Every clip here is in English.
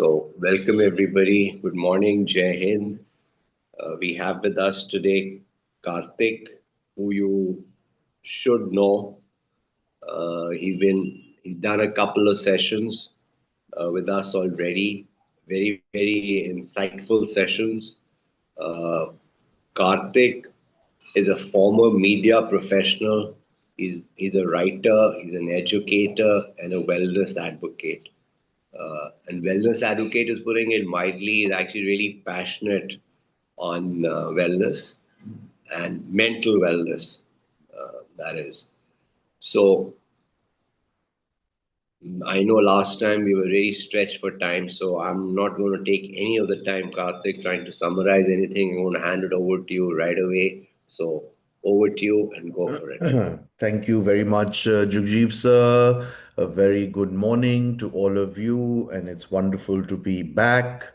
Welcome everybody. Good morning, Jai Hind. We have with us today Karthik, who you should know. He's done a couple of sessions with us already. Very very insightful sessions. Uh, Karthik is a former media professional. He's a writer. He's an educator and a wellness advocate. And wellness advocate is putting it mildly, is actually really passionate on wellness and mental wellness, that is. So I know last time we were really stretched for time, so I'm not going to take any of the time, Karthik, trying to summarize anything. I'm going to hand it over to you right away. So over to you and go for it. Thank you very much, Jugjeev sir. A very good morning to all of you, and it's wonderful to be back.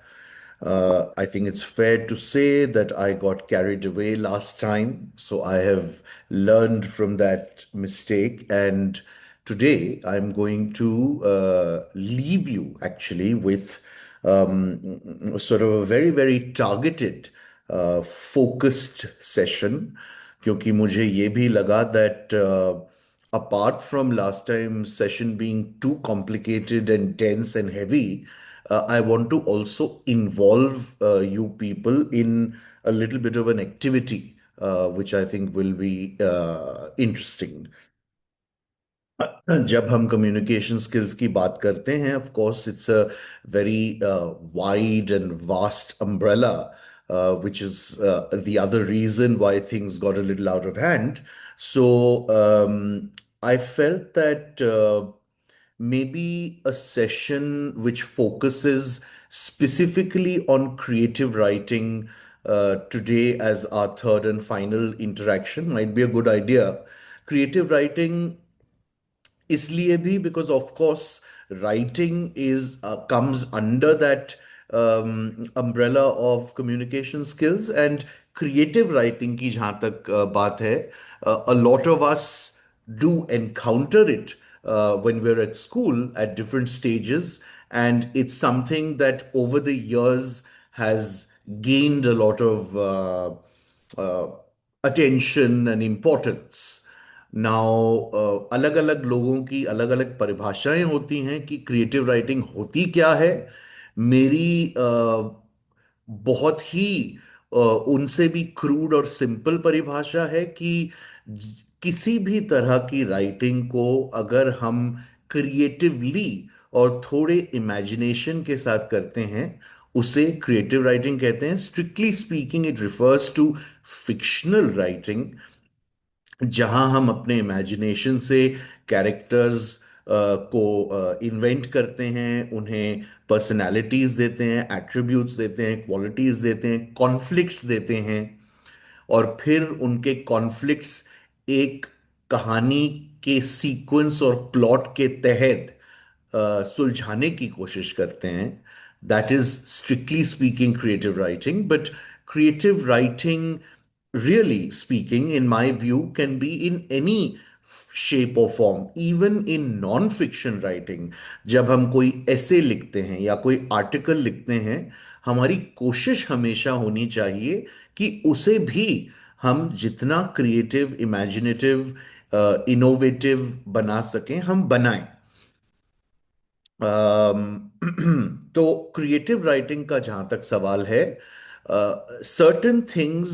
I think it's fair to say that I got carried away last time, so I have learned from that mistake. And today I'm going to leave you actually with sort of a very, very targeted, focused session. क्योंकि मुझे ये भी लगा that apart from last time's session being too complicated and dense and heavy, I want to also involve you people in a little bit of an activity, which I think will be interesting. जब हम communication skills की बात करते हैं, of course it's a very wide and vast umbrella, which is the other reason why things got a little out of hand. So I felt that maybe a session which focuses specifically on creative writing today as our third and final interaction might be a good idea. Creative writing इसलिए भी because of course writing is comes under that umbrella of communication skills and creative writing की जहाँ तक बात है, a lot of us do encounter it when we're at school at different stages, and it's something that over the years has gained a lot of uh, attention and importance. Now अलग अलग लोगों की अलग अलग परिभाषाएं होती हैं कि क्रिएटिव राइटिंग होती क्या है। मेरी बहुत ही उनसे भी क्रूड और सिंपल परिभाषा है कि किसी भी तरह की राइटिंग को अगर हम क्रिएटिवली और थोड़े इमेजिनेशन के साथ करते हैं, उसे क्रिएटिव राइटिंग कहते हैं। Strictly speaking it refers to fictional writing, जहां हम अपने इमेजिनेशन से कैरेक्टर्स को इन्वेंट करते हैं, उन्हें पर्सनालिटीज देते हैं, एट्रीब्यूट्स देते हैं, क्वालिटीज देते हैं, कॉन्फ्लिक्ट्स देते हैं, और फिर उनके कॉन्फ्लिक्ट्स एक कहानी के सीक्वेंस और प्लॉट के तहत सुलझाने की कोशिश करते हैं। That is strictly speaking creative writing, but creative writing, really speaking, in my view, can be in any shape or form, even in non-fiction writing. जब हम कोई ऐसे लिखते हैं या कोई आर्टिकल लिखते हैं, हमारी कोशिश हमेशा होनी चाहिए कि उसे भी हम जितना क्रिएटिव, इमेजिनेटिव, इनोवेटिव बना सकें, हम बनाएं। तो क्रिएटिव राइटिंग का जहां तक सवाल है, certain things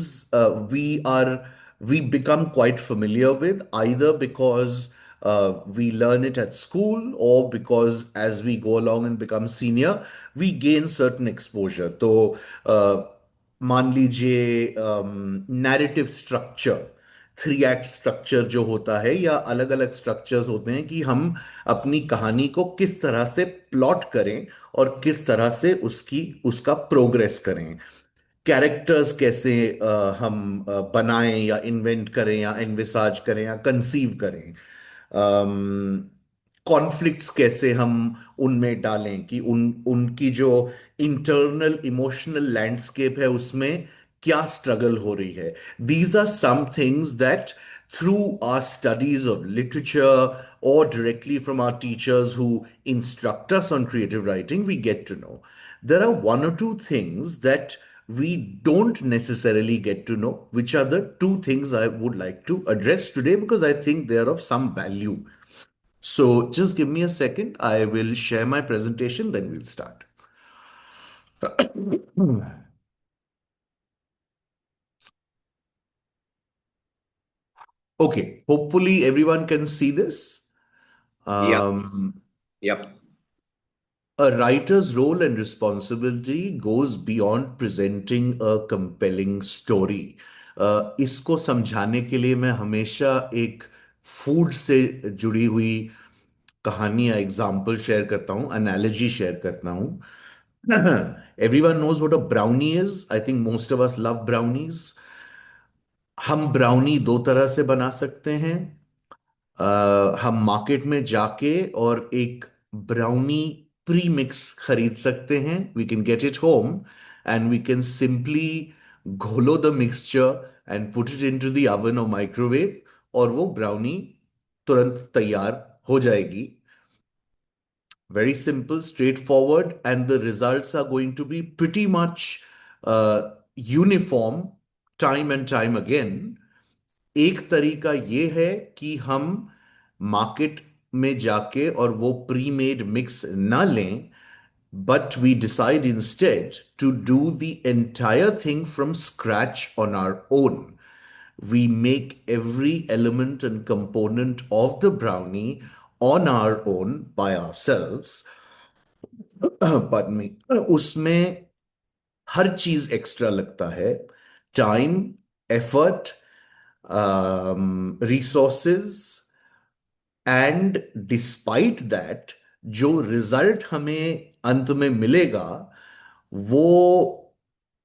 we become quite familiar with, either because we learn it at school, or because as we go along and become senior we gain certain exposure. तो मान लीजिए narrative structure, three act structure जो होता है, या अलग अलग structures होते हैं कि हम अपनी कहानी को किस तरह से प्लॉट करें और किस तरह से उसका प्रोग्रेस करें। कैरेक्टर्स कैसे हम बनाएं या इन्वेंट करें या इन्विसाज करें या कंसीव करें। कॉन्फ्लिक्ट्स कैसे हम उनमें डालें कि उनकी जो इंटरनल इमोशनल लैंडस्केप है उसमें क्या स्ट्रगल हो रही है। These are some things that through our studies of literature or directly from our teachers who instruct us on creative writing, we get to know. There are one or two things that we don't necessarily get to know, which are the two things I would like to address today because I think they're of some value. So just give me a second. I will share my presentation, then we'll start. Okay, hopefully everyone can see this. Yep. Um, Yep. A writer's role and responsibility goes beyond presenting a compelling story. इसको समझाने के लिए मैं हमेशा एक food से जुड़ी हुई कहानी या एग्जाम्पल शेयर करता हूँ, एनालॉजी शेयर करता हूँ. Everyone knows what a brownie is. I think most of us love brownies. हम ब्राउनी दो तरह से बना सकते हैं. हम मार्केट में जाके और एक ब्राउनी प्री मिक्स खरीद सकते हैं. We can get it home and we can simply घोलो the mixture and put it into the oven और माइक्रोवेव, और वो ब्राउनी तुरंत तैयार हो जाएगी. Very simple, straightforward, and the results are going to be pretty much uniform time and time again. एक तरीका ये है कि हम मार्केट में जाके और वो प्री मेड मिक्स ना लें, but we decide instead to do the entire thing from scratch on our own. We make every element and component of the brownie on our own by ourselves. Pardon me. उसमें हर चीज extra लगता है. Time, effort, resources, and despite that जो result हमें अंत में मिलेगा वो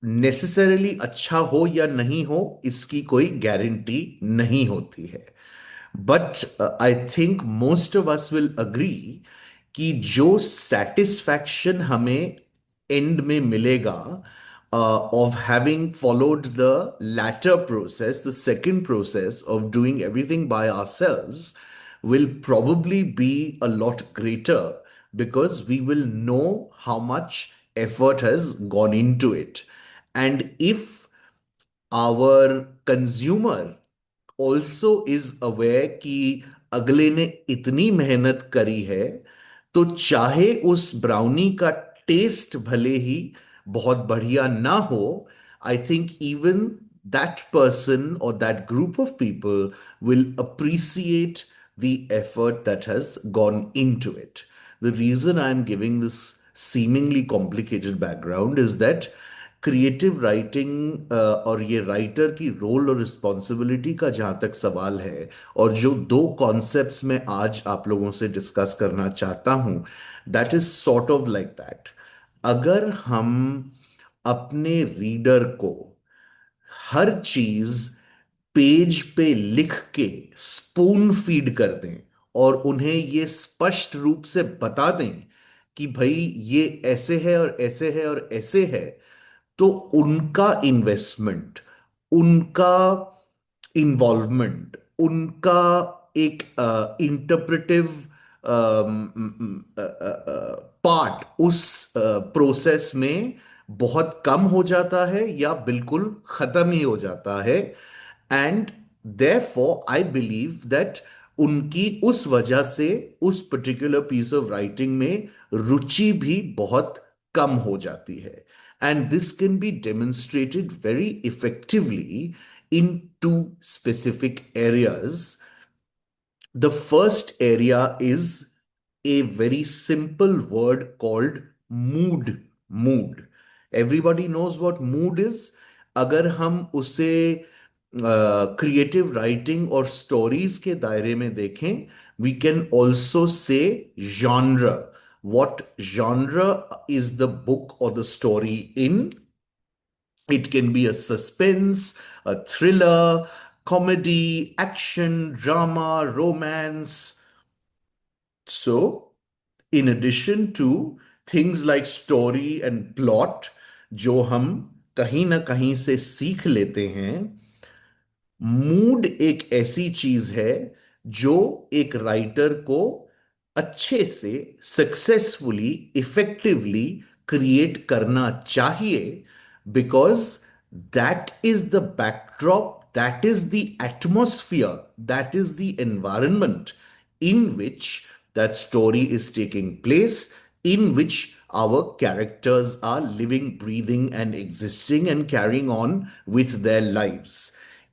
नेसेसरली अच्छा हो या नहीं हो, इसकी कोई गारंटी नहीं होती है. But I think most of us will agree कि जो सेटिस्फैक्शन हमें एंड में मिलेगा of having followed the latter process, the second process of doing everything by ourselves, will probably be a lot greater because we will know how much effort has gone into it. And if our consumer also is aware कि अगले ने इतनी मेहनत करी है, तो चाहे उस ब्राउनी का टेस्ट भले ही बहुत बढ़िया ना हो, I think even that person or that group of people will appreciate the effort that has gone into it. The reason I'm giving this seemingly complicated background is that creative writing और ये writer की role और responsibility का जहाँ तक सवाल है, और जो दो कॉन्सेप्ट्स में आज आप लोगों से डिस्कस करना चाहता हूँ, that is sort of like that. अगर हम अपने रीडर को हर चीज पेज पे लिख के स्पून फीड कर दें और उन्हें ये स्पष्ट रूप से बता दें कि भाई ये ऐसे है और ऐसे है और ऐसे है, तो उनका इन्वेस्टमेंट, उनका इन्वॉल्वमेंट, उनका एक इंटरप्रेटिव पार्ट उस प्रोसेस में बहुत कम हो जाता है या बिल्कुल खत्म ही हो जाता है. And therefore I believe that उनकी उस वजह से उस पर्टिकुलर पीस ऑफ राइटिंग में रुचि भी बहुत कम हो जाती है. And this can be demonstrated very effectively in two specific areas. The first area is a very simple word called mood. Mood. Everybody knows what mood is. अगर हम उसे creative writing और स्टोरीज के दायरे में देखें, we can also say genre. What genre is the book or the story in? It can be a suspense, a thriller, comedy, action, drama, romance. So, in addition to things like story and plot, जो हम कहीं ना कहीं से सीख लेते हैं, mood एक ऐसी चीज है जो एक राइटर को अच्छे से, सक्सेसफुली, इफेक्टिवली क्रिएट करना चाहिए, because that is the backdrop, that is the atmosphere, that is the environment in which that story is taking place, in which our characters are living, breathing, and existing and carrying on with their lives.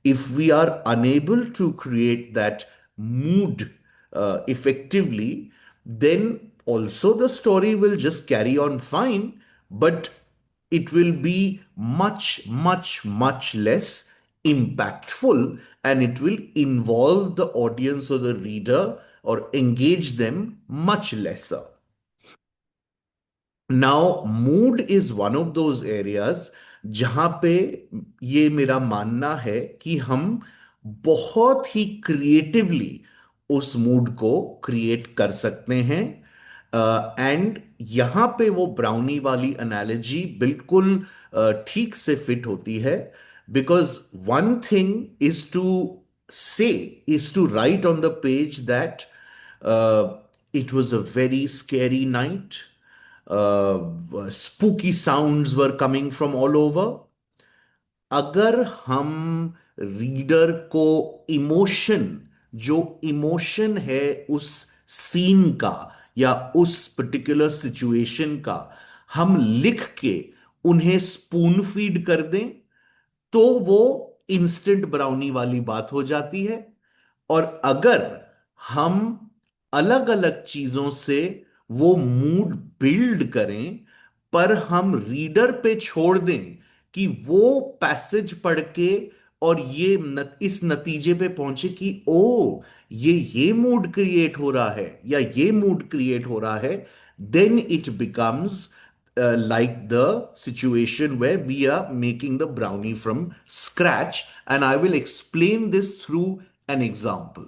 If we are unable to create that mood effectively, then also the story will just carry on fine, but it will be much, much, much less impactful, and it will involve the audience or the reader or engage them much lesser. Now, mood is one of those areas जहां पे ये मेरा मानना है कि हम बहुत ही creatively उस मूड को क्रिएट कर सकते हैं। एंड यहां पे वो ब्राउनी वाली एनालॉजी बिल्कुल ठीक से फिट होती है, because one thing is to say, is to write on the page that it was a very scary night. Spooky sounds were coming from all over. अगर हम रीडर को इमोशन, जो इमोशन है उस सीन का या उस पर्टिकुलर सिचुएशन का, हम लिख के उन्हें स्पून फीड कर दें, तो वो इंस्टेंट ब्राउनी वाली बात हो जाती है। और अगर हम अलग अलग चीजों से वो मूड बिल्ड करें, पर हम रीडर पे छोड़ दें कि वो पैसेज पढ़ के और इस नतीजे पे पहुंचे कि ओ, ये मूड क्रिएट हो रहा है या ये मूड क्रिएट हो रहा है, then it becomes like the situation where we are making the brownie from scratch. And I will explain this through an example.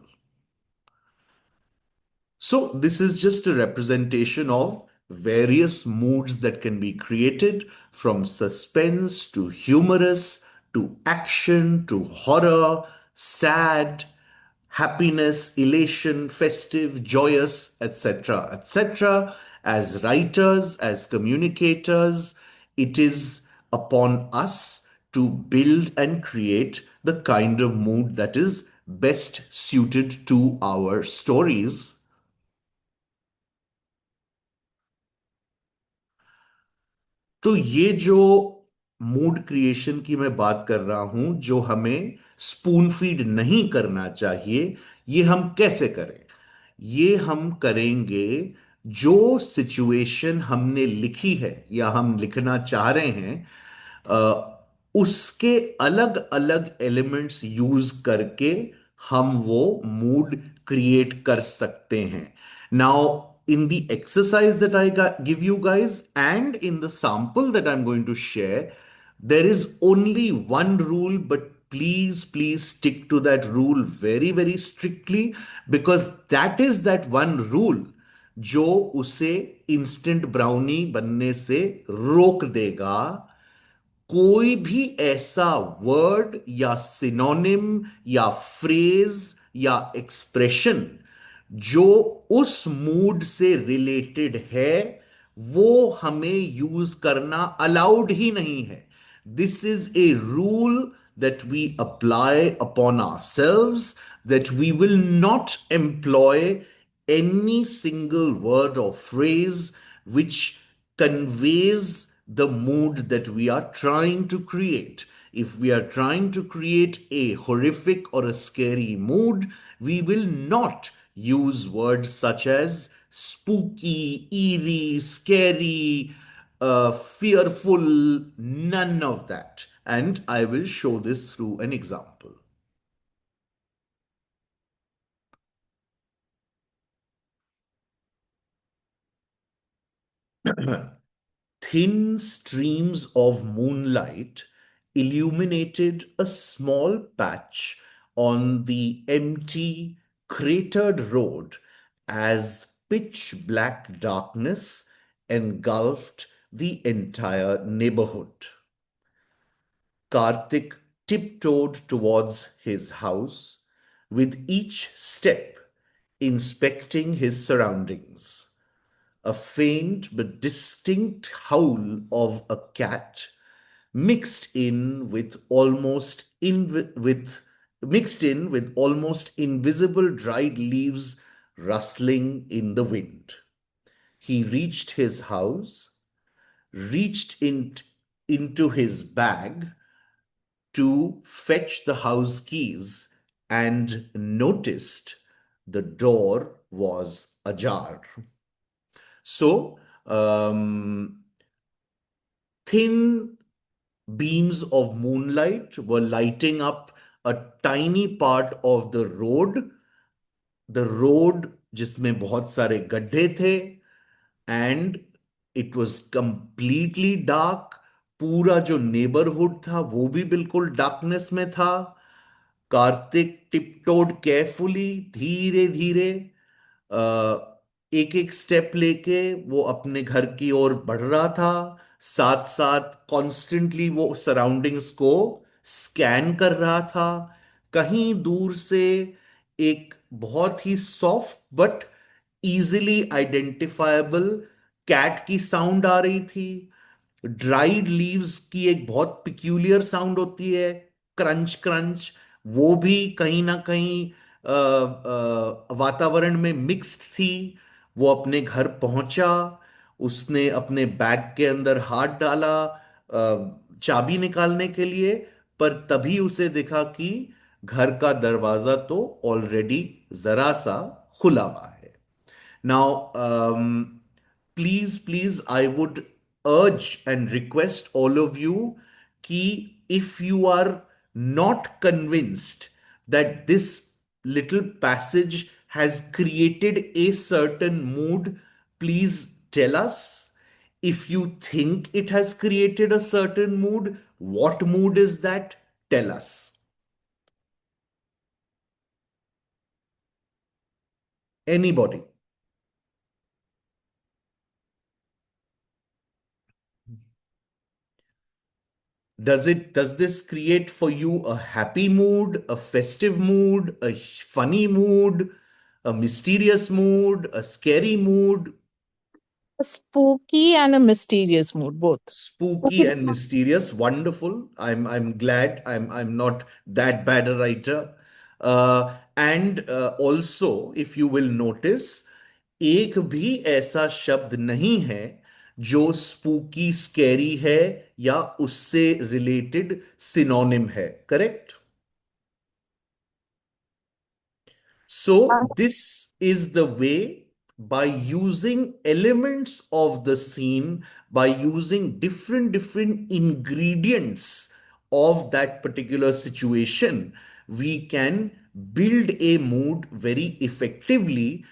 So, this is just a representation of various moods that can be created, from suspense to humorous to action to horror, sad, happiness, elation, festive, joyous, etc., etc. As writers, as communicators, it is upon us to build and create the kind of mood that is best suited to our stories. तो ये जो mood creation की मैं बात कर रहा हूं, जो हमें स्पून फीड नहीं करना चाहिए, ये हम कैसे करें? ये हम करेंगे, जो सिचुएशन हमने लिखी है या हम लिखना चाह रहे हैं, उसके अलग अलग एलिमेंट्स यूज करके हम वो मूड क्रिएट कर सकते हैं। Now, in the exercise that give you guys and in the sample that I'm going to share, there is only one rule, but please, please stick to that rule very, very strictly, because that is that one rule जो उसे instant brownie बनने से रोक देगा। कोई भी ऐसा word या सिनोनिम या फ्रेज या एक्सप्रेशन जो उस मूड से रिलेटेड है, वो हमें यूज करना अलाउड ही नहीं है। This is a rule that we apply upon ourselves, that we will not employ any single word or phrase which conveys the mood that we are trying to create. If we are trying to create a horrific or a scary mood, we will not use words such as spooky, eerie, scary, fearful, none of that. And I will show this through an example. Thin streams of moonlight illuminated a small patch on the empty, cratered road as pitch black darkness engulfed the entire neighborhood. Karthik tiptoed towards his house, with each step inspecting his surroundings. A faint but distinct howl of a cat mixed in with almost invisible dried leaves rustling in the wind. He reached his house, into his bag to fetch the house keys, and noticed the door was ajar. So, thin beams of moonlight were lighting up a tiny part of the road जिसमें बहुत सारे गड्ढे थे, and it was completely dark. पूरा जो neighbourhood था वो भी बिल्कुल डार्कनेस में था. कार्तिक टिपटोड केयरफुली, धीरे धीरे, एक एक स्टेप लेके वो अपने घर की ओर बढ़ रहा था. साथ साथ कॉन्स्टेंटली वो सराउंडिंग्स को स्कैन कर रहा था. कहीं दूर से एक बहुत ही सॉफ्ट बट इजीली आइडेंटिफायबल कैट की साउंड आ रही थी. ड्राइड लीव्स की एक बहुत पिक्यूलियर साउंड होती है, क्रंच क्रंच, वो भी कहीं ना कहीं वातावरण में मिक्स्ड थी. वो अपने घर पहुंचा. उसने अपने बैग के अंदर हाथ डाला चाबी निकालने के लिए, पर तभी उसे दिखा कि घर का दरवाजा तो ऑलरेडी जरा सा खुला हुआ है. Now, please, I would urge and request all of you कि if you are not convinced that this little passage has created a certain mood, please tell us. If you think it has created a certain mood, what mood is that? Tell us. Anybody? Does this create for you a happy mood, a festive mood, a funny mood, a mysterious mood, a scary mood? A spooky and a mysterious mood, both. Spooky and mysterious, wonderful. I'm glad I'm not that bad a writer. And also, if you will notice, एक भी ऐसा शब्द नहीं है जो spooky scary है या उससे रिलेटेड सिनोनिम है. Correct? So, this is the way, by using elements of the scene, by using different ingredients of that particular situation, we can build a mood very effectively,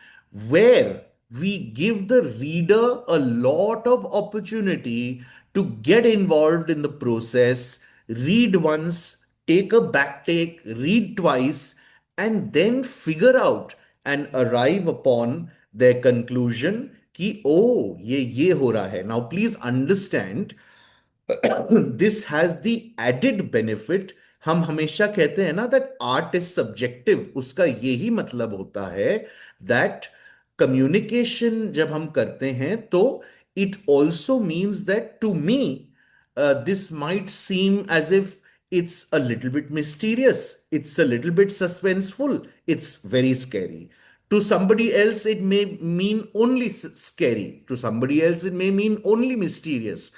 where we give the reader a lot of opportunity to get involved in the process, read once, take a back take, read twice, and then figure out and arrive upon their conclusion कि ओ ये हो रहा है. Now please understand, this has the added benefit. हम हमेशा कहते हैं ना that art is subjective. उसका यही मतलब होता है that communication जब हम करते हैं तो it also means that to me this might seem as if it's a little bit mysterious, it's a little bit suspenseful, it's very scary. To somebody else, it may mean only scary. To somebody else, it may mean only mysterious.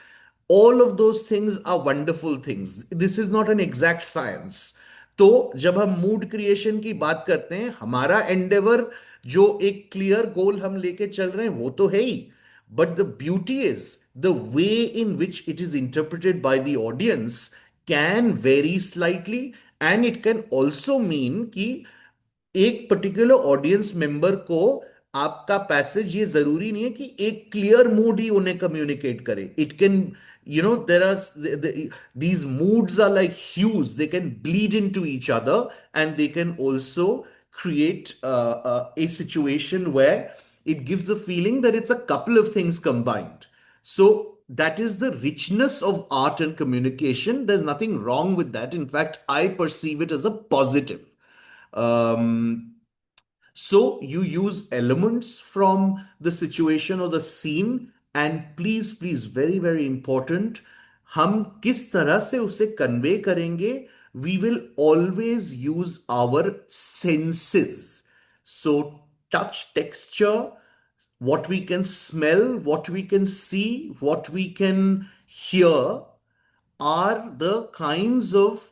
All of those things are wonderful things. This is not an exact science. तो जब हम mood creation की बात करते हैं, हमारा Endeavour जो एक क्लियर गोल हम लेके चल रहे हैं वो तो है ही. But the beauty is the way in which it is interpreted by the audience can vary slightly, and it can also mean कि एक पर्टिकुलर ऑडियंस मेंबर को आपका पैसेज ये जरूरी नहीं है कि एक क्लियर मूड ही उन्हें कम्युनिकेट करे. It can, there are these moods are like hues. They can bleed into each other, and they can also create a situation where it gives a feeling that it's a couple of things combined. So that is the richness of art and communication. There's nothing wrong with that. In fact, I perceive it as a positive. Um, so you use elements from the situation or the scene, and please, please, very, very important, हम किस तरह से उसे convey करेंगे. We will always use our senses. So touch, texture, what we can smell, what we can see, what we can hear are the kinds of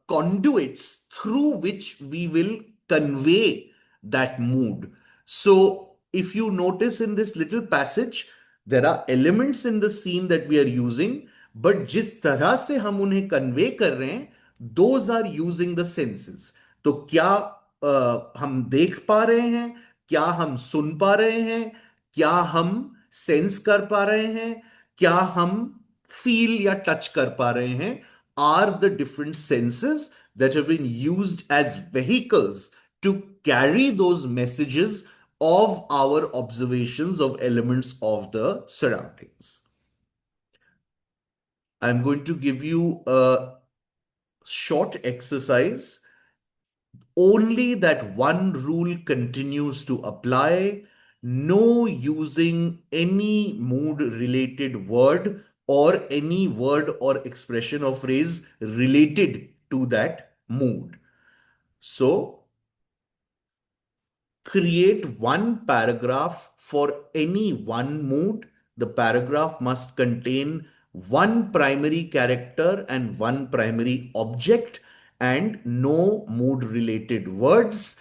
conduits through which we will convey that mood. So, if you notice in this little passage, there are elements in the scene that we are using, but जिस तरह से हम उन्हें convey कर रहे हैं, those are using the senses. तो क्या हम देख पा रहे हैं, क्या हम सुन पा रहे हैं, क्या हम सेंस कर पा रहे हैं, क्या हम फील या टच कर पा रहे हैं, are the different senses that have been used as vehicles to carry those messages of our observations of elements of the surroundings. I'm going to give you a short exercise. Only that one rule continues to apply. No using any mood related word or any word or expression or phrase related to that mood. So, create one paragraph for any one mood. The paragraph must contain one primary character and one primary object and no mood related words.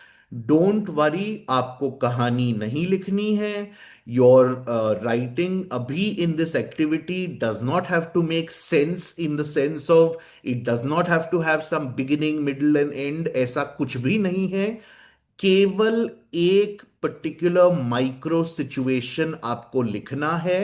Don't worry, आपको कहानी नहीं लिखनी है. Your writing abhi in this activity does not have to make sense in the sense of it does not have to have some beginning, middle and end. ऐसा कुछ भी नहीं है. केवल एक पर्टिकुलर माइक्रो सिचुएशन आपको लिखना है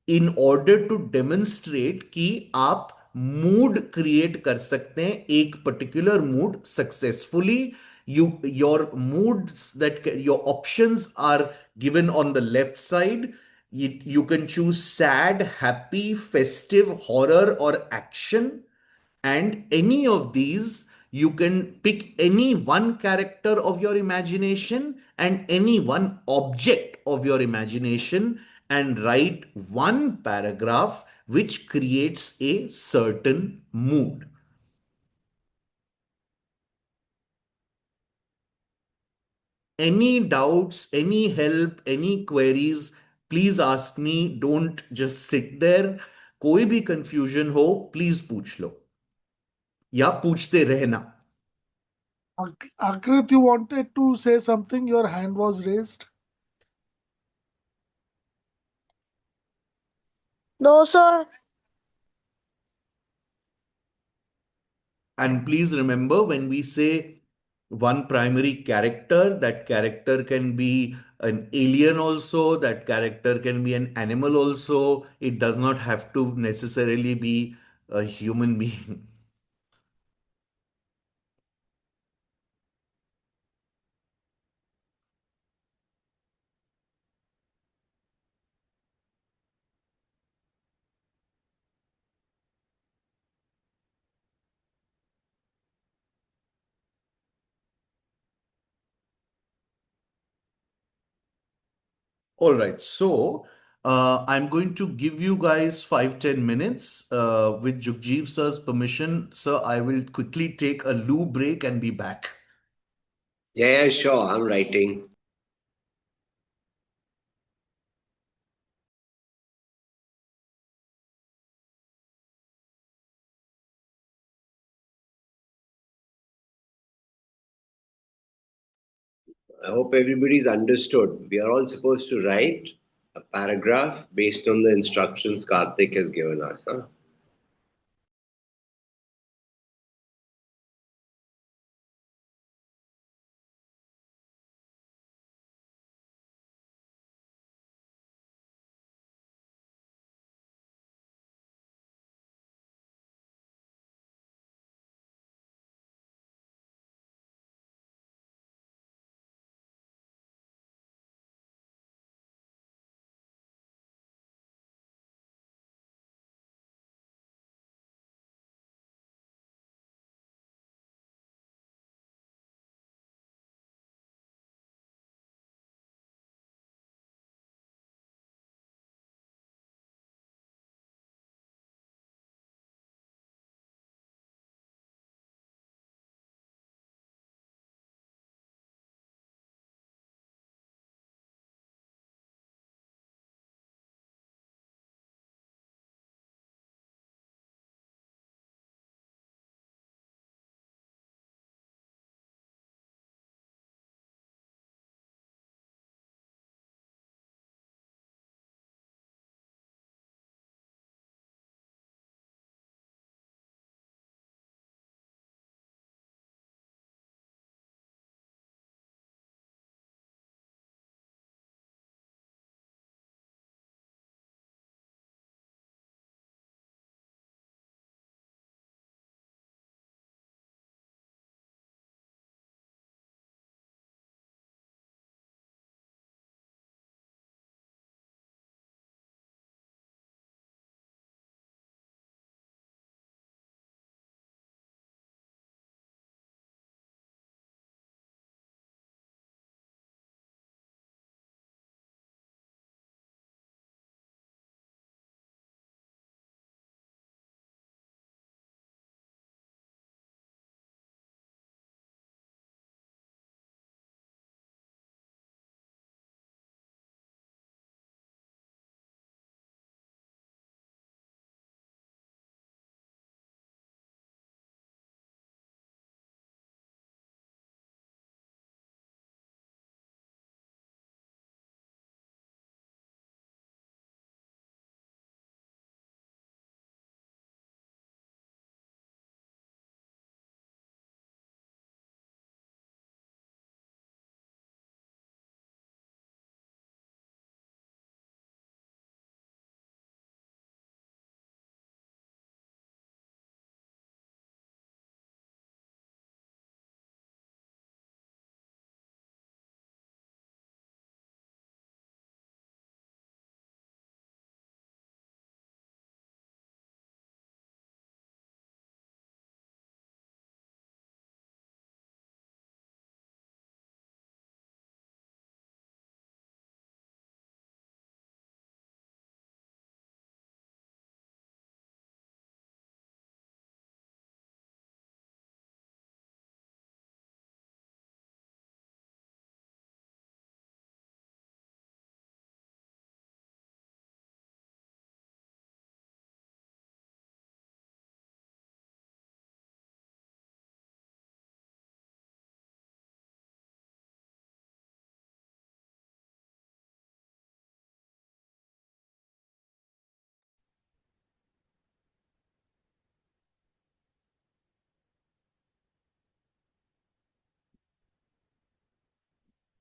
इन ऑर्डर टू डेमोन्स्ट्रेट कि आप मूड क्रिएट कर सकते हैं एक particular mood successfully. Your moods that your options are given on the left side. You can choose sad, happy, festive, horror or action, and any of these, you can pick any one character of your imagination and any one object of your imagination and write one paragraph which creates a certain mood. Any doubts, any help, any queries, please ask me. Don't just sit there. कोई भी confusion हो, please पूछ लो या पूछते रहना. Akrit, you wanted to say something? Your hand was raised. No, sir. And please remember, when we say one primary character, that character can be an alien also, that character can be an animal also. It does not have to necessarily be a human being. All right, so I'm going to give you guys 5-10 minutes with Jugjeev sir's permission. Sir, I will quickly take a loo break and be back. Yeah, sure. I'm writing. I hope everybody's understood. We are all supposed to write a paragraph based on the instructions Karthik has given us. Huh?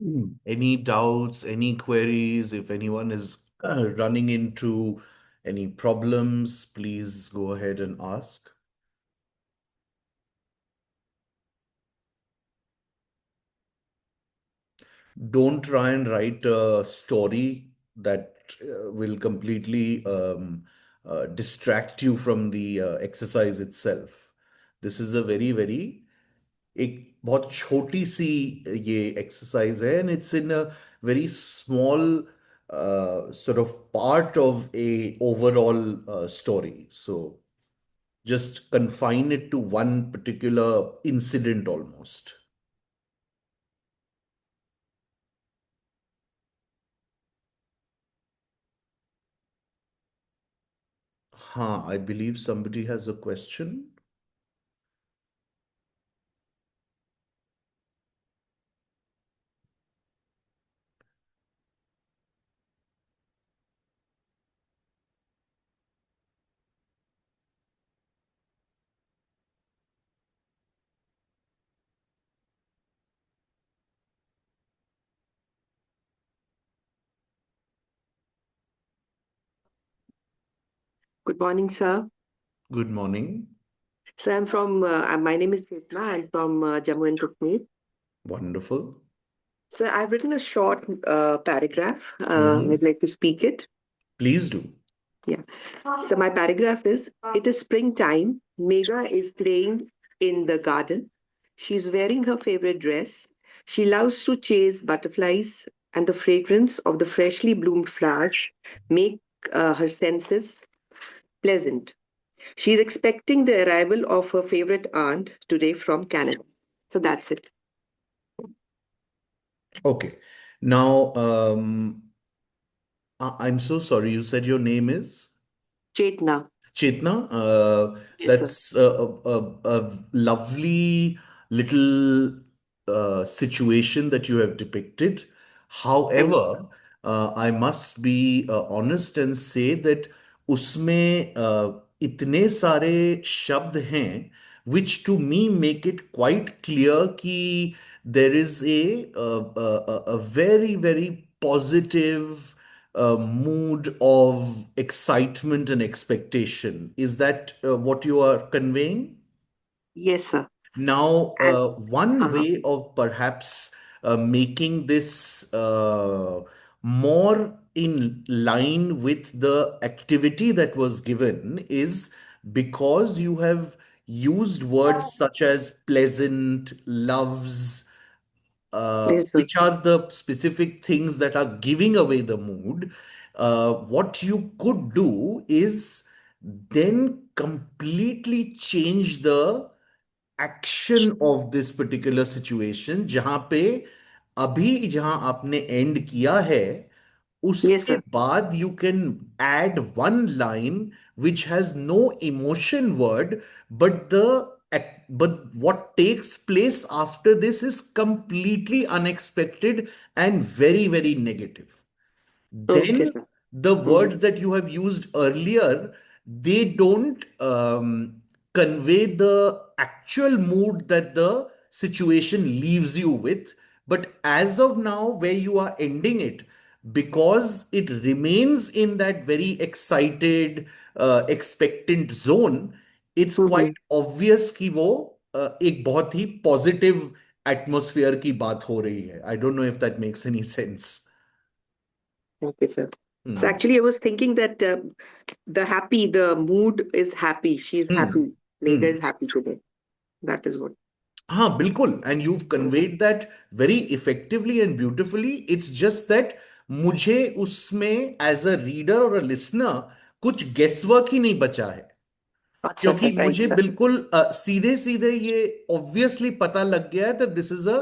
Any doubts, any queries? If anyone is running into any problems, please go ahead and ask. Don't try and write a story that will completely distract you from the exercise itself. This is a very, very एक बहुत छोटी सी ये exercise है, and it's in a very small sort of part of a overall story. So just confine it to one particular incident almost. I believe somebody has a question. Good morning, sir. Good morning. So my name is Chetna. I'm from Jammu and Kashmir. Wonderful. So I've written a short paragraph. Mhm. I'd like to speak it. Please do. Yeah. So my paragraph is, it is springtime. Megha is playing in the garden. She's wearing her favorite dress. She loves to chase butterflies, and the fragrance of the freshly bloomed flowers make her senses pleasant. She's expecting the arrival of her favorite aunt today from Canada. So that's it. Okay. Now, I'm so sorry. You said your name is? Chetna. Chetna, Yes, sir. that's a lovely little situation that you have depicted. Thank However, I must be honest and say that उसमें इतने सारे शब्द हैं which to me make it quite clear कि there is a very, very positive mood of excitement and expectation. Is that what you are conveying? Yes, sir. Now, And one uh, way of perhaps making this more in line with the activity that was given is because you have used words such as pleasant, loves, yes, sir. which are the specific things that are giving away the mood. What you could do is then completely change the action of this particular situation जहां पे अभी जहां आपने and किया है Yes, उसके sir. बाद you can add one line which has no emotion word but the but what takes place after this is completely unexpected and very, very negative. Okay, Then sir. the Mhm. words that you have used earlier, they don't convey the actual mood that the situation leaves you with. But as of now, where you are ending it, because it remains in that very excited, expectant zone, it's quite Mhm. obvious कि वो एक बहुत ही positive atmosphere की बात हो रही है. I don't know if that makes any sense. Okay, sir. So Hmm. actually, I was thinking that the mood is happy. She's Hmm. happy. Megha Hmm. is happy today. That is what. हाँ बिल्कुल and you've Mhm. conveyed that very effectively and beautifully. It's just that मुझे उसमें as a reader or a listener कुछ guesswork ही नहीं बचा है अच्छा, क्योंकि अच्छा, right, मुझे sir. बिल्कुल सीधे सीधे ये obviously पता लग गया है that this is a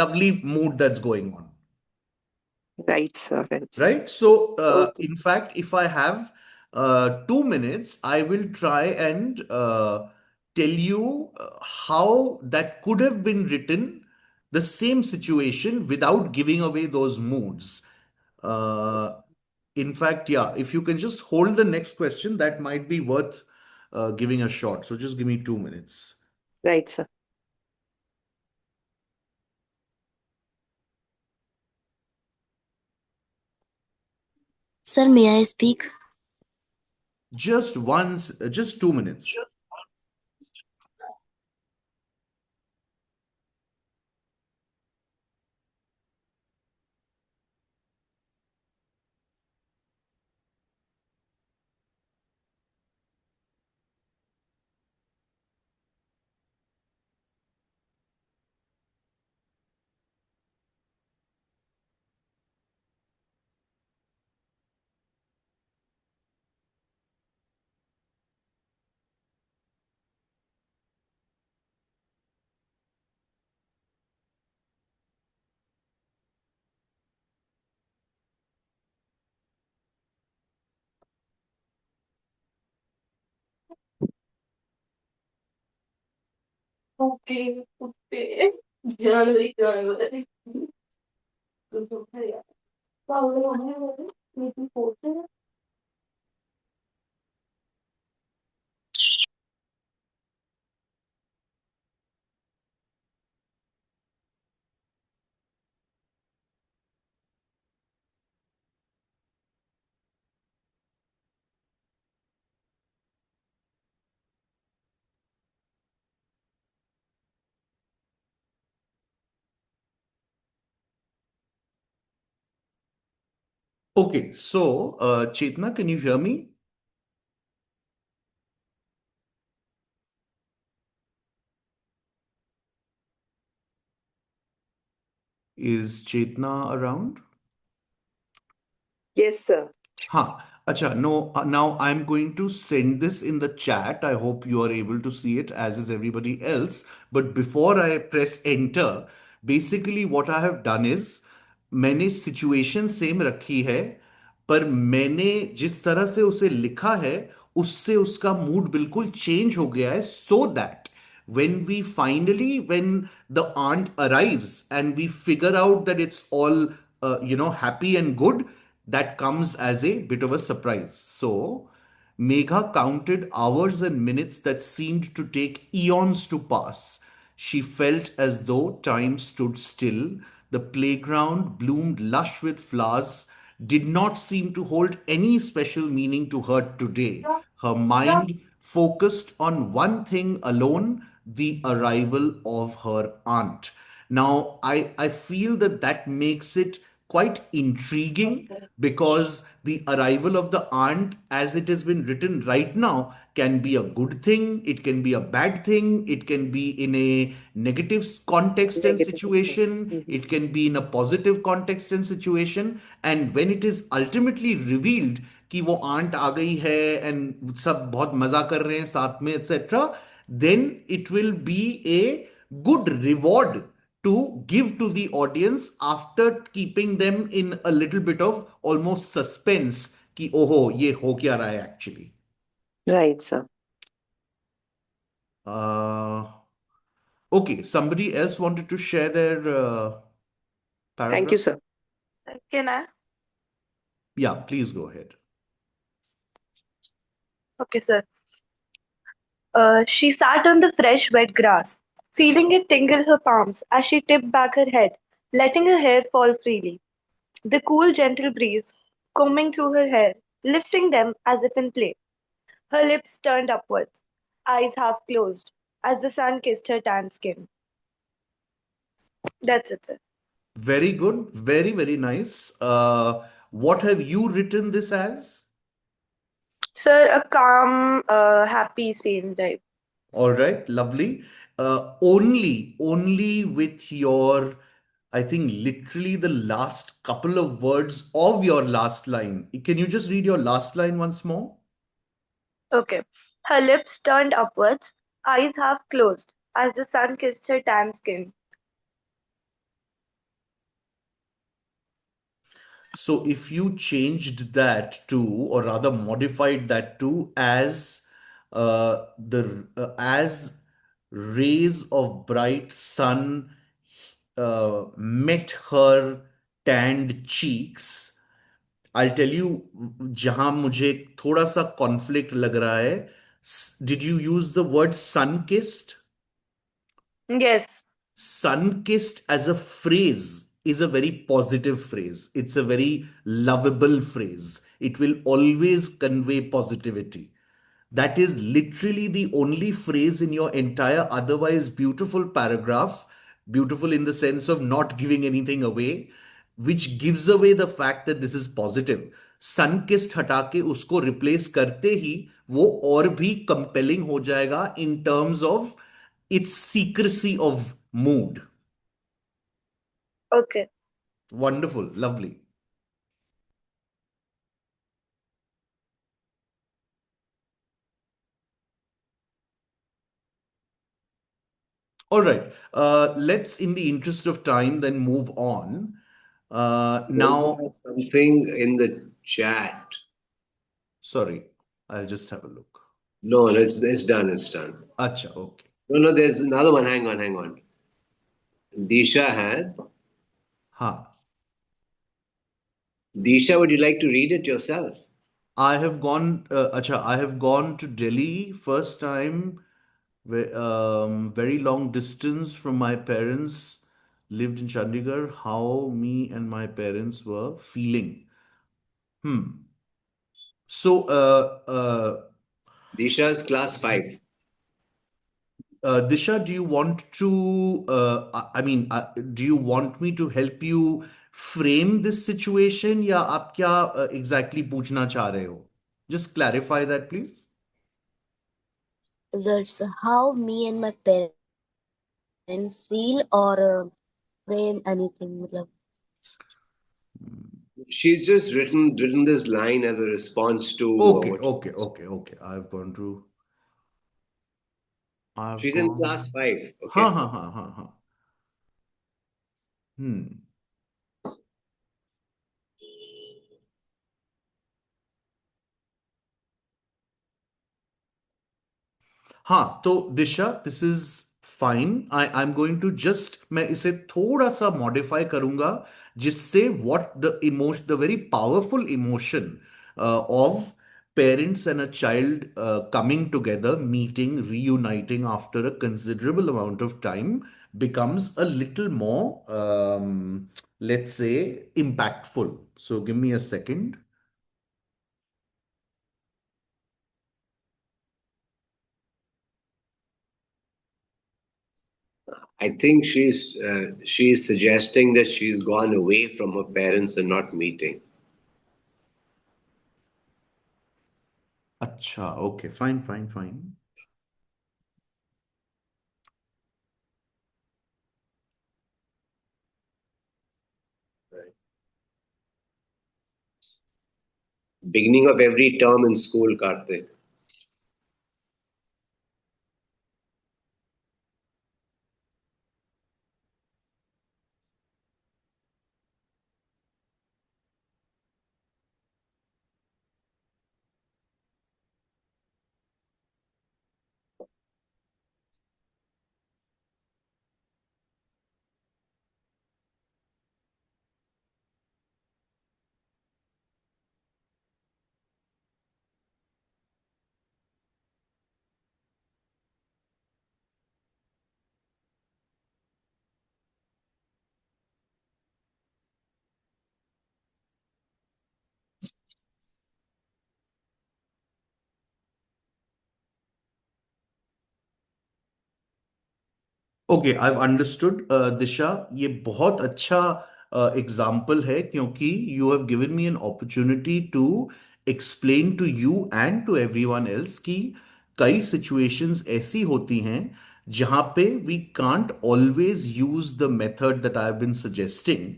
lovely mood that's going on. Right, sir. Right, sir. Right? So, Okay. in fact, if I have 2 minutes, I will try and tell you how that could have been written, the same situation without giving away those moods. Uh, in fact, yeah, if you can just hold the next question, that might be worth giving a shot. So just give me 2 minutes. Right, sir. Sir, may I speak? Just 2 minutes. Okay, okay. January. Okay, so Chetna, can you hear me? Is Chetna around? Yes, sir. Huh. Acha, no, now I'm going to send this in the chat. I hope you are able to see it, as is everybody else. But before I press enter, basically what I have done is मैंने situation same रखी है, पर मैंने जिस तरह से उसे लिखा है उससे उसका मूड बिल्कुल चेंज हो गया है, so that when the aunt arrives and we figure out that it's all happy and good, that comes as a bit of a surprise. So Megha counted hours and minutes that seemed to take eons to pass. She felt as though time stood still. The playground bloomed lush with flowers, did not seem to hold any special meaning to her today. Her mind focused on one thing alone, the arrival of her aunt. Now, I feel that that makes it quite intriguing, because the arrival of the aunt, as it has been written right now, can be a good thing, it can be a bad thing, it can be in a negative context and Negative. situation, Mhm. it can be in a positive context and situation. And when it is ultimately revealed कि वो aunt आ गई है and सब बहुत मजा कर रहे हैं साथ में etc., then it will be a good reward to give to the audience after keeping them in a little bit of almost suspense कि ओहो ये हो क्या रहा है actually. Right, sir. uh, okay, somebody else wanted to share their Thank you, paragraph. sir. Can I? Yeah, please go ahead. Okay, sir. She sat on the fresh, wet grass, feeling it tingle her palms as she tipped back her head, letting her hair fall freely. The cool, gentle breeze combing through her hair, lifting them as if in play. Her lips turned upwards, eyes half closed, as the sun kissed her tan skin. That's it, sir. Very good. Very, very nice. What have you written this as? Sir, a calm, happy scene type. All right, lovely. Only with your, I think, literally the last couple of words of your last line. Can you just read your last line once more? Okay. Her lips turned upwards, eyes half closed, as the sun kissed her tan skin. So if you changed that to, or rather modified that to, as the as rays of bright sun met her tanned cheeks, I'll tell you जहां मुझे थोड़ा सा conflict लग रहा है. Did you use the word sun kissed? Yes. Sun kissed as a phrase is a very positive phrase. It's a very lovable phrase. It will always convey positivity. That is literally the only phrase in your entire otherwise beautiful paragraph, beautiful in the sense of not giving anything away, which gives away the fact that this is positive. सन किस्ट हटा के उसको replace करते ही वो और भी compelling हो जाएगा in terms of its secrecy of mood. Okay. Wonderful, lovely. All right. Let's, in the interest of time, then move on. We also Now, have something in the chat. sorry, I'll just have a look. No, it's done. It's done. Acha, okay. No, there's another one. Hang on. Disha had. Ha. Disha, would you like to read it yourself? I have gone to Delhi first time, very long distance from my parents, lived in Chandigarh, how me and my parents were feeling. So, Disha's class 5. Disha, do you want to, do you want me to help you frame this situation या आप क्या exactly पूछना चाह रहे हो? Just clarify that, please. That's how me and my parents feel, or when anything. She's just written this line as a response to Okay, what okay. I've she's in class gone. 5. Ha Okay. ha. Hmm. हाँ तो Disha this is fine. I am going to just मैं इसे थोड़ा सा modify करूंगा जिससे what the emotion the very powerful emotion of parents and a child coming together, meeting, reuniting after a considerable amount of time becomes a little more, let's say, impactful. So give me a second. I think she's suggesting that she's gone away from her parents and not meeting. अच्छा, okay, fine. Beginning of every term in school, Karthik. Okay I understood Disha. ये बहुत अच्छा example है क्योंकि you have given me an opportunity to explain to you and to everyone else कि कई situations ऐसी होती हैं जहां पे we can't always use the method that I have been suggesting.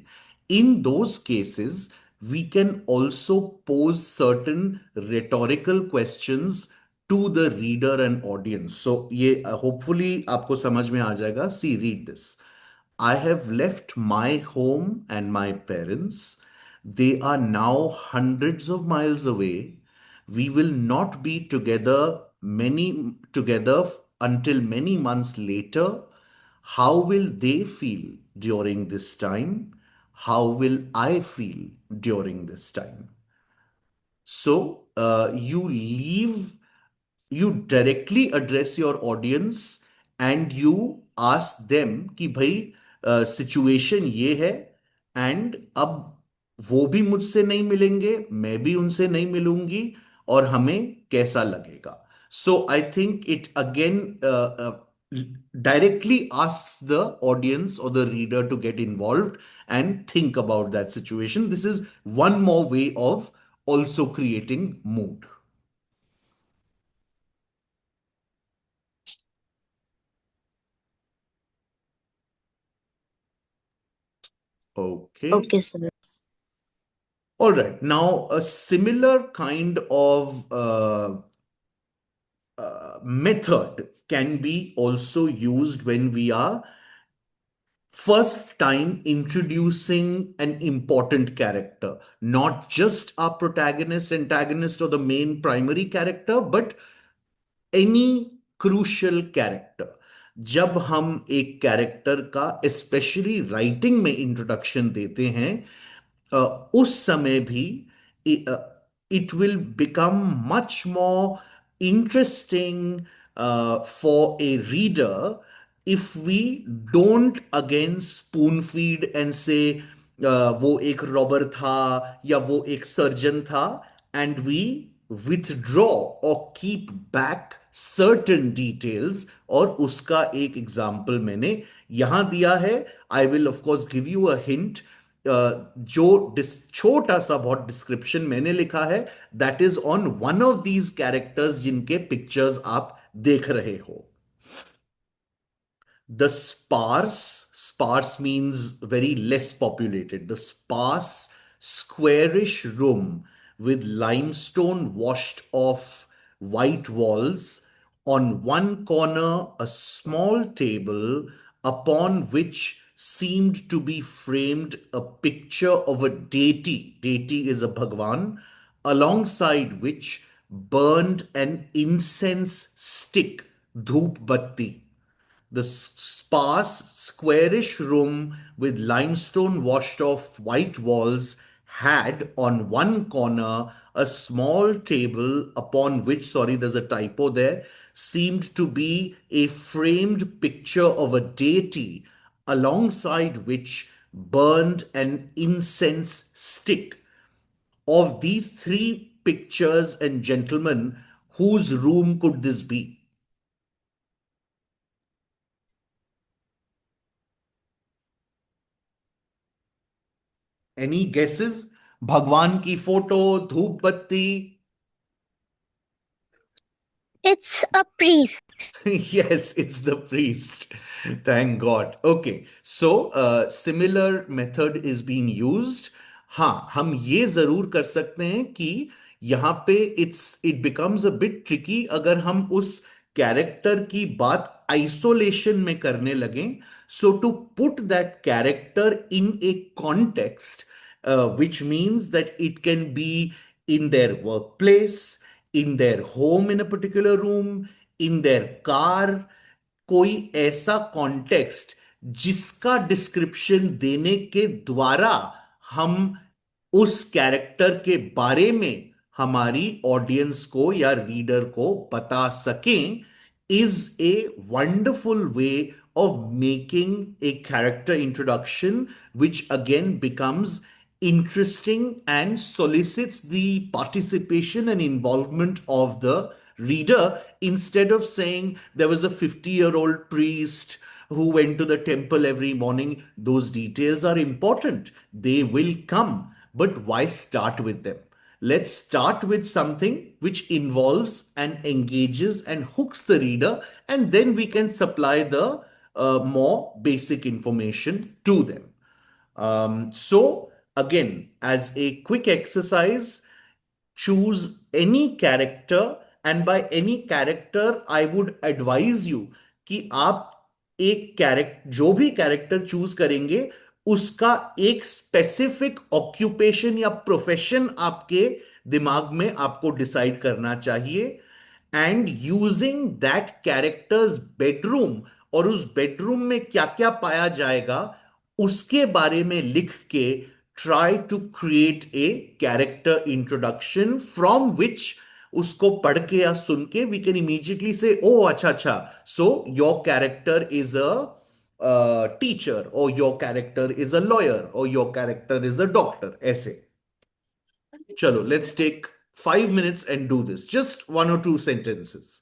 In those cases we can also pose certain rhetorical questions to the reader and audience. So ये hopefully आपको समझ में आ जाएगा. See, read this. I have left my home and my parents. They are now hundreds of miles away. We will not be together until many months later. How will they feel during this time? How will I feel during this time? So you directly address your audience and you ask them कि भाई situation ये है and अब वो भी मुझसे नहीं मिलेंगे, मैं भी उनसे नहीं मिलूंगी, और हमें कैसा लगेगा? So I think it again directly asks the audience or the reader to get involved and think about that situation. This is one more way of also creating mood. Okay. Okay, sir. All right. Now, a similar kind of method can be also used when we are first time introducing an important character, not just our protagonist, antagonist, or the main primary character, but any crucial character. जब हम एक character का specially writing में introduction देते हैं, उस समय भी it will become much more interesting for a reader if we don't again spoon feed and say वो एक रॉबर था या वो एक सर्जन था, and we withdraw or keep back certain details। और उसका एक एग्जाम्पल मैंने यहां दिया है। I will of course give you a hint. जो छोटा सा बहुत डिस्क्रिप्शन मैंने लिखा है, that is on one of these characters जिनके पिक्चर्स आप देख रहे हो। The sparse means very less populated. The sparse, squarish room with limestone washed off white walls. On one corner, a small table upon which seemed to be framed a picture of a deity. Deity is a Bhagwan, alongside which burned an incense stick, dhoop batti. The sparse, squarish room with limestone washed off white walls had on one corner a small table upon which, sorry, there's a typo there, seemed to be a framed picture of a deity, alongside which burned an incense stick. Of these three pictures and gentlemen, whose room could this be? Any guesses? भगवान की photo, धूप बत्ती? It's a priest. Yes, it's the priest. Thank God. Okay, so similar method is being used. हाँ, हम ये जरूर कर सकते हैं कि यहाँ पे it becomes a bit tricky अगर हम उस कैरेक्टर की बात आइसोलेशन में करने लगें। So to put that character in a context, which means that it can be in their workplace, in their home in a particular room, in their car, कोई ऐसा कॉन्टेक्स्ट जिसका डिस्क्रिप्शन देने के द्वारा हम उस कैरेक्टर के बारे में हमारी ऑडियंस को या रीडर को बता सकें, is a wonderful way of making a character introduction, which again becomes interesting and solicits the participation and involvement of the reader. Instead of saying there was a 50-year-old priest who went to the temple every morning, those details are important. They will come. But why start with them? Let's start with something which involves and engages and hooks the reader, and then we can supply the more basic information to them. So, again, as a quick exercise, choose any character, and by any character I would advise you कि आप एक character, जो भी character choose करेंगे, उसका एक specific occupation या profession आपके दिमाग में आपको डिसाइड करना चाहिए, and using that characters bedroom, और उस बेडरूम में क्या क्या पाया जाएगा उसके बारे में लिख के try to create a character introduction from which उसको पढ़ के या सुन के we can immediately say, oh अच्छा अच्छा, so your character is a teacher, or your character is a lawyer, or your character is a doctor. Essay. Chalo, let's take 5 minutes and do this. Just one or two sentences.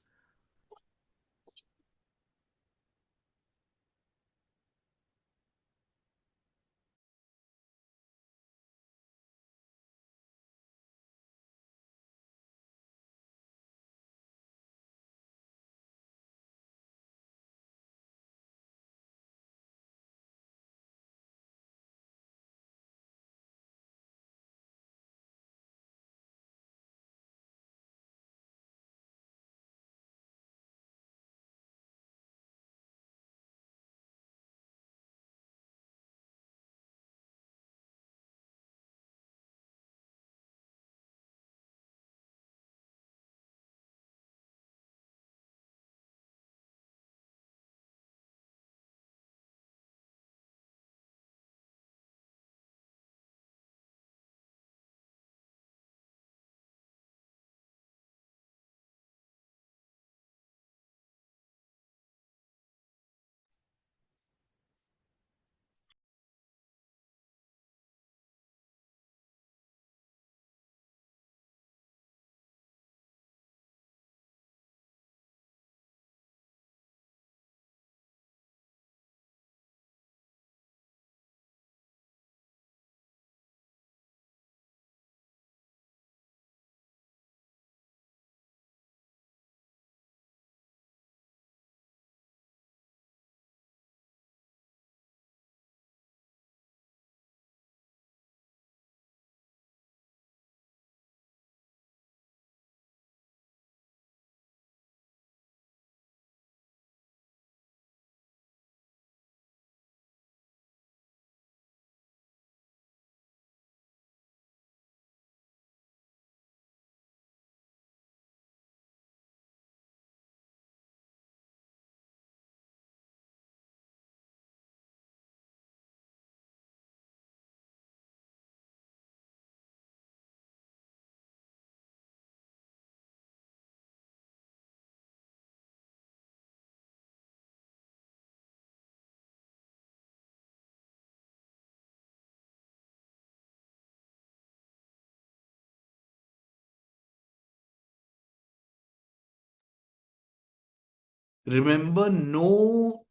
Remember, no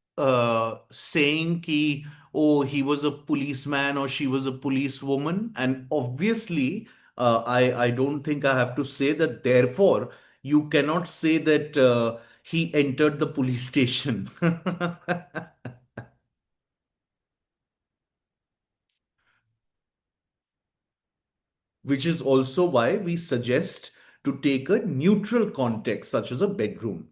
saying ki, oh, he was a policeman or she was a policewoman. And obviously, I don't think I have to say that. Therefore, you cannot say that he entered the police station. Which is also why we suggest to take a neutral context, such as a bedroom.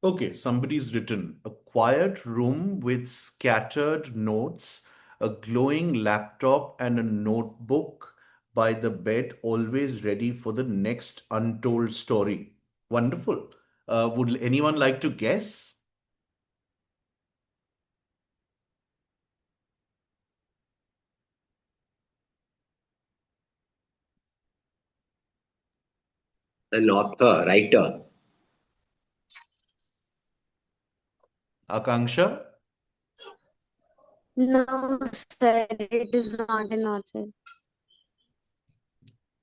Okay, somebody's written a quiet room with scattered notes, a glowing laptop, and a notebook by the bed, always ready for the next untold story. Wonderful. Would anyone like to guess? An author, writer. Akanksha? No, sir, it is not an author.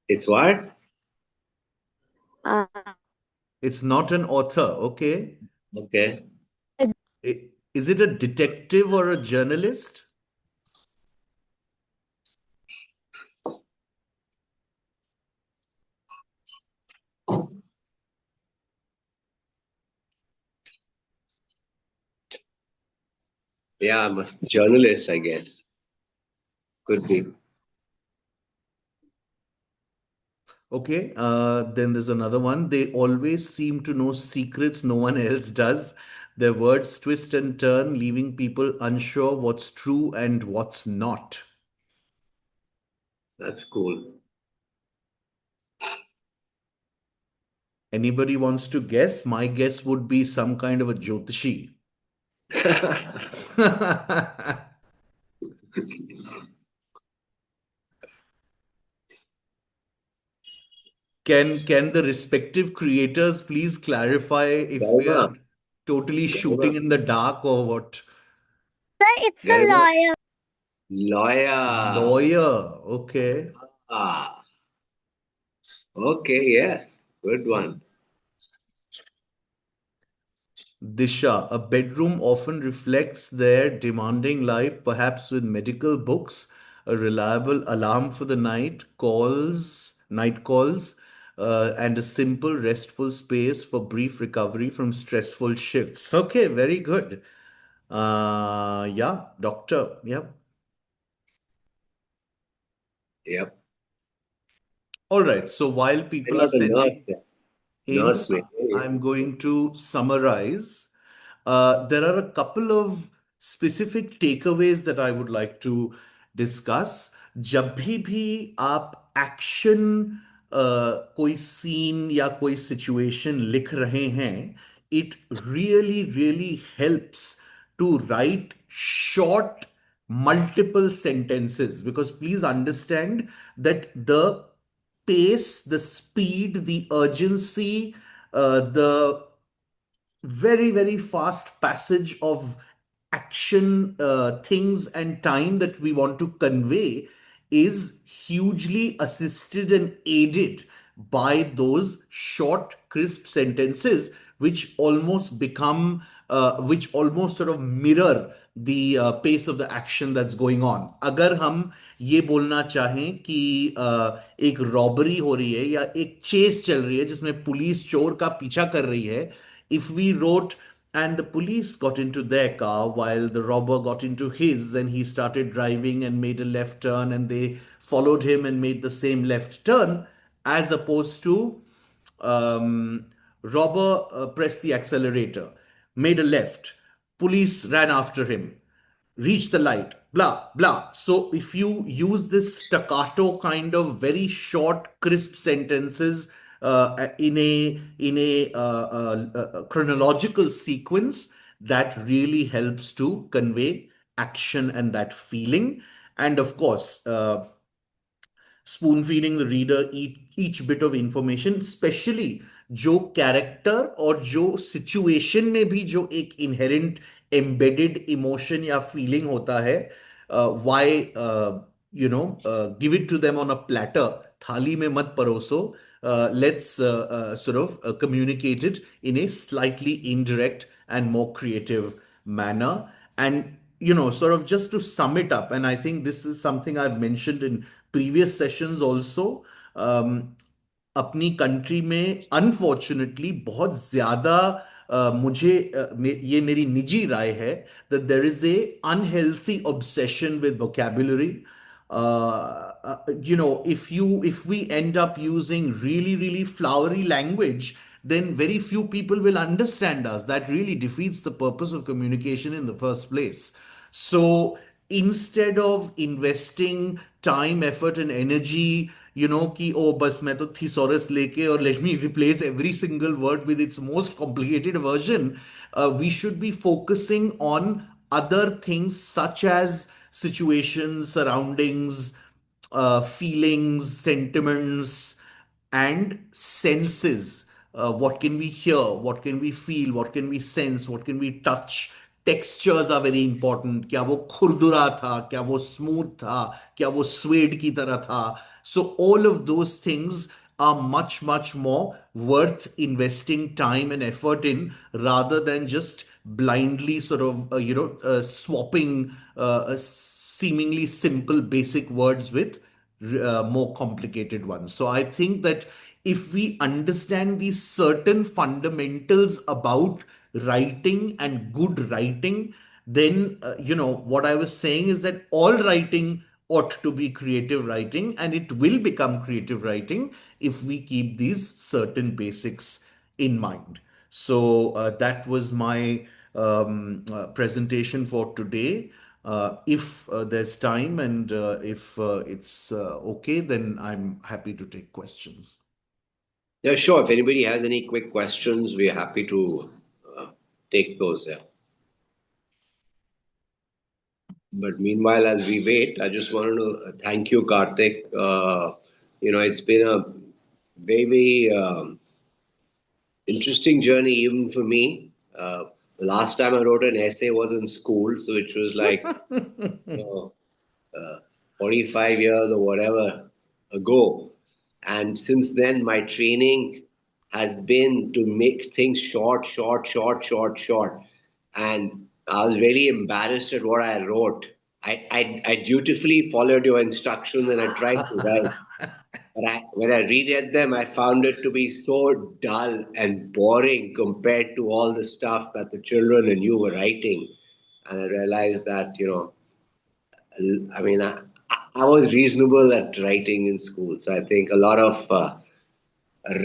It's what? Uh, It's not an author, okay. Okay. Is it a detective or a journalist? Yeah, I'm a journalist, I guess. Could be. Okay, then there's another one. They always seem to know secrets no one else does. Their words twist and turn, leaving people unsure what's true and what's not. That's cool. Anybody wants to guess? My guess would be some kind of a Jyotishi. Can the respective creators please clarify if we Garima. are totally Garima. shooting in the dark or what? it's a Garima. lawyer. Lawyer. Lawyer. Okay. Ah. Okay, yes. Good one. Disha, a bedroom often reflects their demanding life, perhaps with medical books, a reliable alarm for the night calls, and a simple, restful space for brief recovery from stressful shifts. Okay, very good. Yeah, doctor. Yeah. Yep. All right. So while You're people are not a nurse. sending Yeah. in, Nurse, maybe. I'm going to summarize. There are a couple of specific takeaways that I would like to discuss. जब भी आप action कोई scene या कोई situation लिख रहे हैं, it really helps to write short multiple sentences, because please understand that the pace, the speed, the urgency, the very fast passage of action, things and time that we want to convey is hugely assisted and aided by those short crisp sentences, which almost sort of mirror the pace of the action that's going on. अगर हम ये बोलना चाहें कि एक robbery हो रही है या एक चेस चल रही है जिसमें पुलिस चोर का पीछा कर रही है, if we wrote, and the police got into their car while the robber got into his, and he started driving and made a left turn, and they followed him and made the same left turn, as opposed to robber pressed the accelerator, made a left, police ran after him, reach the light, blah blah. So if you use this staccato kind of very short crisp sentences in a chronological sequence, that really helps to convey action and that feeling. And of course, spoon feeding the reader each bit of information, especially जो character और जो situation में भी जो एक inherent embedded emotion या feeling होता है, why give it to them on a platter, थाली में मत परोसो, let's sort of communicate it in a slightly indirect and more creative manner. And sort of just to sum it up, and I think this is something I've mentioned in previous sessions also, अपनी country में unfortunately बहुत ज्यादा, ये मेरी निजी राय है, that there is a unhealthy obsession with vocabulary. If we end up using really flowery language, then very few people will understand us. That really defeats the purpose of communication in the first place. So instead of investing time, effort, and energy, कि ओ बस मैं तो thesaurus लेके और let me replace every single word with its most complicated version, we should be focusing on other things such as situations, surroundings, feelings, sentiments, and senses. What can we hear? What can we feel? What can we sense? What can we touch? Textures are very important. क्या वो खुरदुरा था? क्या वो smooth था? क्या वो suede की तरह था? So all of those things are much, much more worth investing time and effort in rather than just blindly sort of, swapping seemingly simple basic words with more complicated ones. So I think that if we understand these certain fundamentals about writing and good writing, then, what I was saying is that all writing ought to be creative writing, and it will become creative writing if we keep these certain basics in mind. So that was my presentation for today. If there's time and if it's okay, then I'm happy to take questions. Yeah, sure. If anybody has any quick questions, we're happy to take those. Yeah. But meanwhile, as we wait, I just wanted to thank you, Karthik. It's been a very, very interesting journey, even for me. The last time I wrote an essay was in school, so it was like, you know, 45 years or whatever ago. And since then, my training has been to make things short, short, short, short, short. And I was really embarrassed at what I wrote. I dutifully followed your instructions and I tried to write. But when I reread them, I found it to be so dull and boring compared to all the stuff that the children and you were writing. And I realized that, I mean, I was reasonable at writing in school. So I think a lot of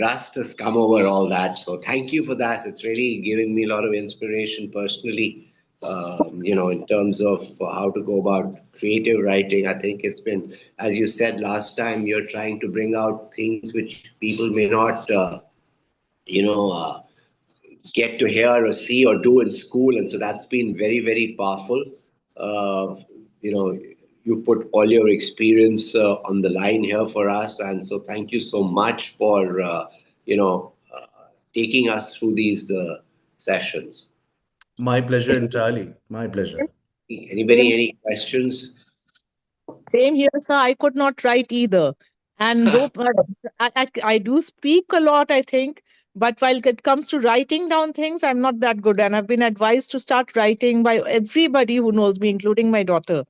rust has come over all that. So thank you for that. It's really giving me a lot of inspiration personally, in terms of how to go about creative writing. I think it's been, as you said last time, you're trying to bring out things which people may not, you know, uh, get to hear or see or do in school, and so that's been very, very powerful. You know, you put all your experience on the line here for us, and so thank you so much for taking us through these sessions. My pleasure entirely. My pleasure. Anybody, any questions? Same here, sir. I could not write either. And though I do speak a lot, I think, but while it comes to writing down things, I'm not that good. And I've been advised to start writing by everybody who knows me, including my daughter.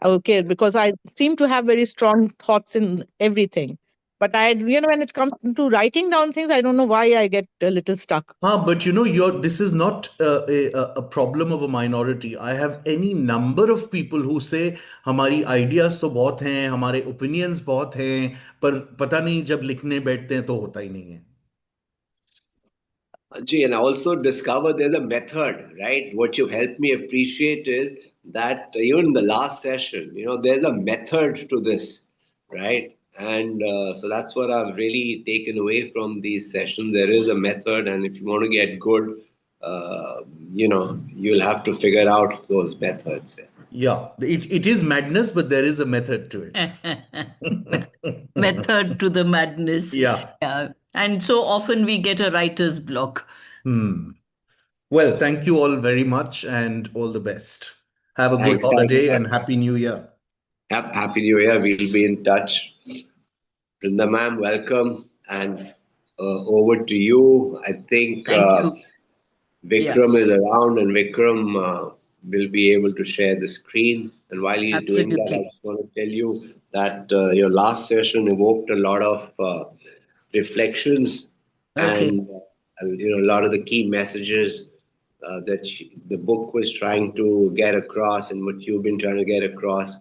Okay, because I seem to have very strong thoughts in everything. But when it comes to writing down things, I don't know why I get a little stuck. But this is not a problem of a minority. I have any number of people who say हमारी ideas तो बहुत हैं, हमारे opinions बहुत हैं, पर पता नहीं जब लिखने बैठते हैं तो होता ही नहीं है. Gee, and I also discovered there's a method, right? What you've helped me appreciate is that even in the last session, there's a method to this, right? And so that's what I've really taken away from these sessions. There is a method, and if you want to get good, you'll have to figure out those methods. Yeah, it is madness, but there is a method to it. Method to the madness. Yeah. And so often we get a writer's block. Well, thank you all very much and all the best. Have a good Thanks, holiday thanks. and Happy New Year. Happy New Year. We'll be in touch. Brinda ma'am, welcome. And over to you. I think Thank you. Vikram is around, and Vikram will be able to share the screen. And while he's doing that, I just want to tell you that your last session evoked a lot of reflections and a lot of the key messages that the book was trying to get across, and what you've been trying to get across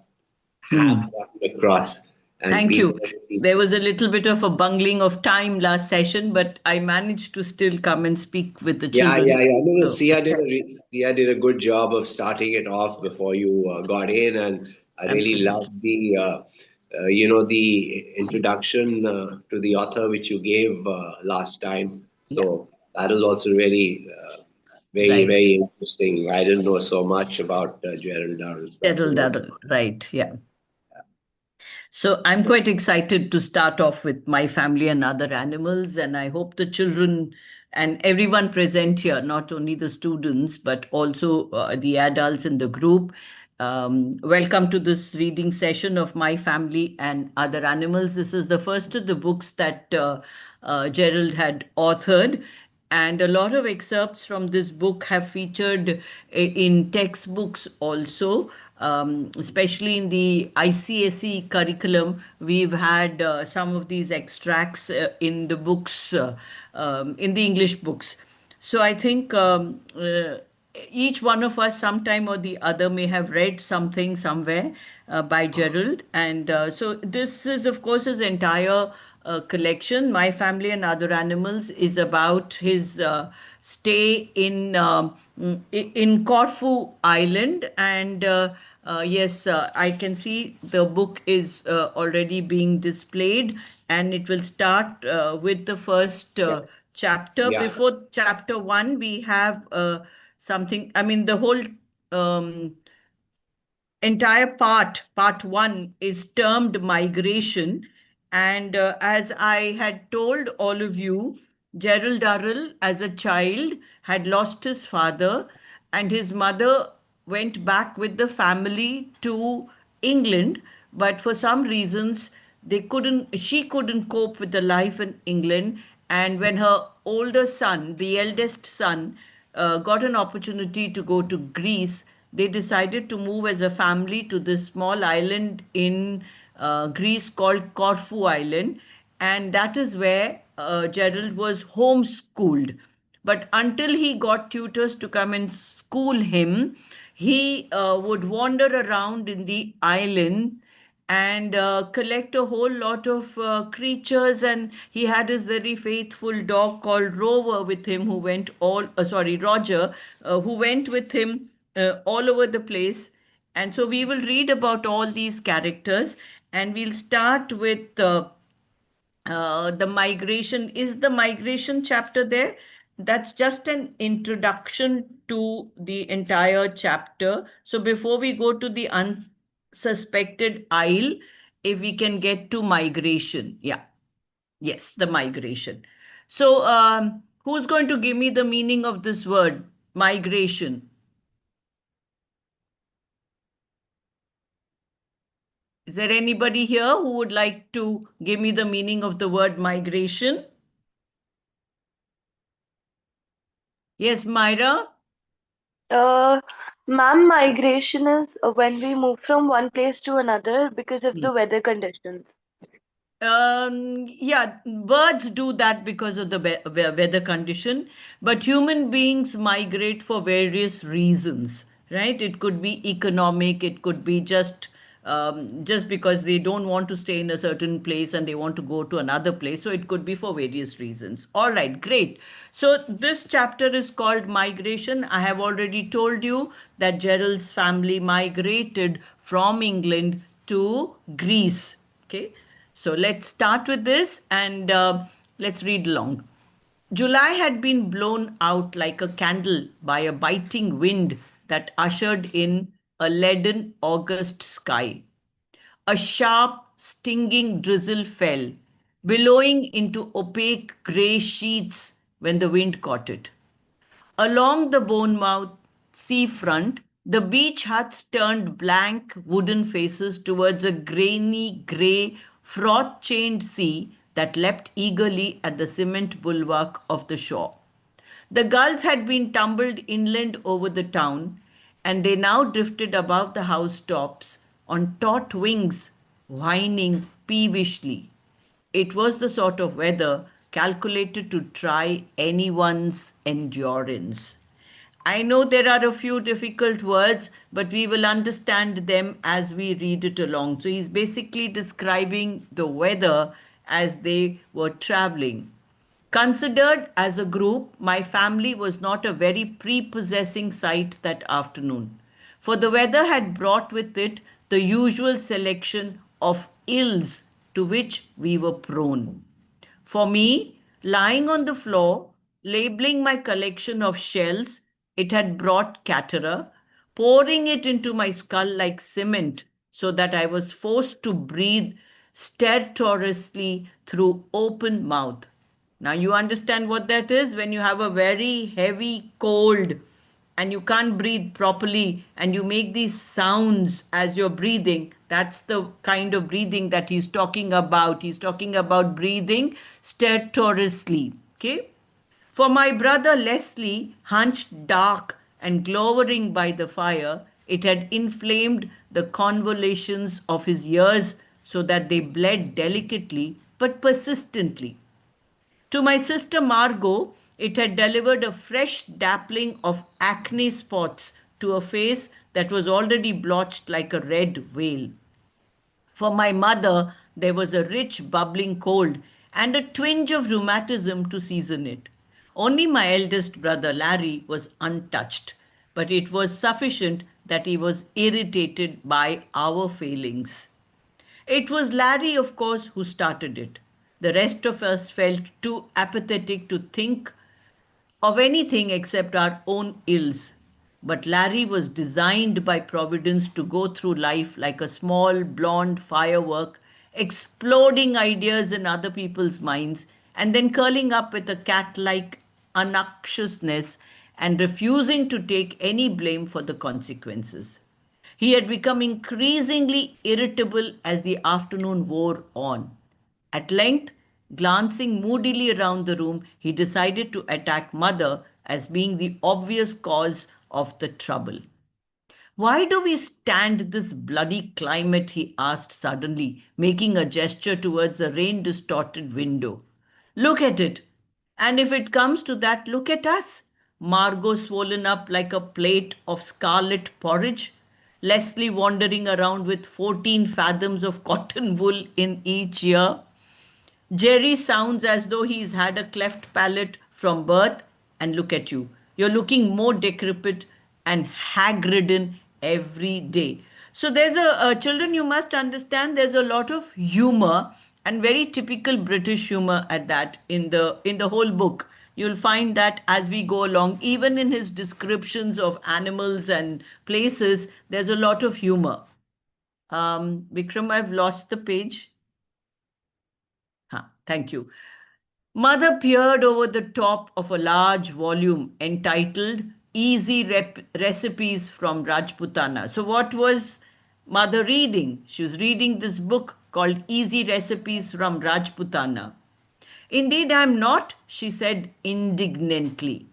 have gotten across. And Thank you. There was a little bit of a bungling of time last session, but I managed to still come and speak with the children. Yeah. No, Sia did a good job of starting it off before you got in, and I really loved the introduction to the author which you gave last time. So that is also really very, very interesting. I didn't know so much about Gerald Durrell. Gerald Durrell, right? Yeah. So I'm quite excited to start off with my family and other animals, and I hope the children and everyone present here, not only the students but also the adults in the group, welcome to this reading session of My Family and Other Animals. This is the first of the books that Gerald had authored, and a lot of excerpts from this book have featured in textbooks also, especially in the ICSE curriculum. We've had some of these extracts in the books, in the English books. So I think each one of us, sometime or the other, may have read something somewhere by Gerald. And so this is, of course, his entire collection. My Family and Other Animals is about his stay in Corfu Island. And yes, I can see the book is already being displayed, and it will start with the first chapter. Yeah. Before chapter one, we have something. I mean, the whole um, entire part one, is termed migration. And as I had told all of you, Gerald Durrell, as a child, had lost his father, and his mother went back with the family to England. But for some reasons, she couldn't cope with the life in England. And when her older son, the eldest son, got an opportunity to go to Greece, they decided to move as a family to this small island in Greece called Corfu Island. And that is where Gerald was homeschooled. But until he got tutors to come and school him, he would wander around in the island and collect a whole lot of creatures. And he had his very faithful dog called Rover with him, who went Roger, who went with him all over the place. And so we will read about all these characters, and we'll start with the migration. Is the migration chapter there? That's just an introduction to the entire chapter. So before we go to the unsuspected isle, if we can get to migration. Yeah. Yes, the migration. So who's going to give me the meaning of this word, migration? Is there anybody here who would like to give me the meaning of the word migration? Yes, Myra? Uh, Ma'am, migration is when we move from one place to another because of the weather conditions. Yeah, birds do that because of the weather condition, but human beings migrate for various reasons, right? It could be economic, it could be just because they don't want to stay in a certain place and they want to go to another place. So it could be for various reasons. All right, great. So this chapter is called Migration. I have already told you that Gerald's family migrated from England to Greece. Okay. So let's start with this, and let's read along. July had been blown out like a candle by a biting wind that ushered in a leaden August sky. A sharp, stinging drizzle fell, billowing into opaque grey sheets when the wind caught it. Along the Bournemouth seafront, the beach huts turned blank wooden faces towards a grainy grey, froth chained sea that leapt eagerly at the cement bulwark of the shore. The gulls had been tumbled inland over the town, and they now drifted above the housetops on taut wings, whining peevishly. It was the sort of weather calculated to try anyone's endurance. I know there are a few difficult words, but we will understand them as we read it along. So he's basically describing the weather as they were traveling. Considered as a group, my family was not a very prepossessing sight that afternoon, for the weather had brought with it the usual selection of ills to which we were prone. For me, lying on the floor, labeling my collection of shells, it had brought catarrh, pouring it into my skull like cement, so that I was forced to breathe stertorously through open mouth. Now, you understand what that is? When you have a very heavy cold and you can't breathe properly and you make these sounds as you're breathing, that's the kind of breathing that he's talking about. He's talking about breathing stertorously. Okay? For my brother Leslie, hunched dark and glowering by the fire, it had inflamed the convolutions of his ears so that they bled delicately but persistently. To my sister Margot, it had delivered a fresh dappling of acne spots to a face that was already blotched like a red veil. For my mother, there was a rich, bubbling cold and a twinge of rheumatism to season it. Only my eldest brother Larry was untouched, but it was sufficient that he was irritated by our failings. It was Larry, of course, who started it. The rest of us felt too apathetic to think of anything except our own ills. But Larry was designed by Providence to go through life like a small blonde firework, exploding ideas in other people's minds, and then curling up with a cat like unctuousness and refusing to take any blame for the consequences. He had become increasingly irritable as the afternoon wore on. At length, glancing moodily around the room, he decided to attack Mother as being the obvious cause of the trouble. Why do we stand this bloody climate? He asked suddenly, making a gesture towards a rain distorted window. Look at it. And if it comes to that, look at us. Margot swollen up like a plate of scarlet porridge. Leslie wandering around with 14 fathoms of cotton wool in each ear. Jerry sounds as though he's had a cleft palate from birth, and look at you. You're looking more decrepit and hag-ridden every day. So there's children, you must understand there's a lot of humor and very typical British humor at that in the whole book. You'll find that as we go along, even in his descriptions of animals and places, there's a lot of humor. Vikram, I've lost the page. Thank you. Mother peered over the top of a large volume entitled Easy Recipes from Rajputana. So, what was Mother reading? She was reading this book called Easy Recipes from Rajputana. Indeed, I'm not, she said indignantly.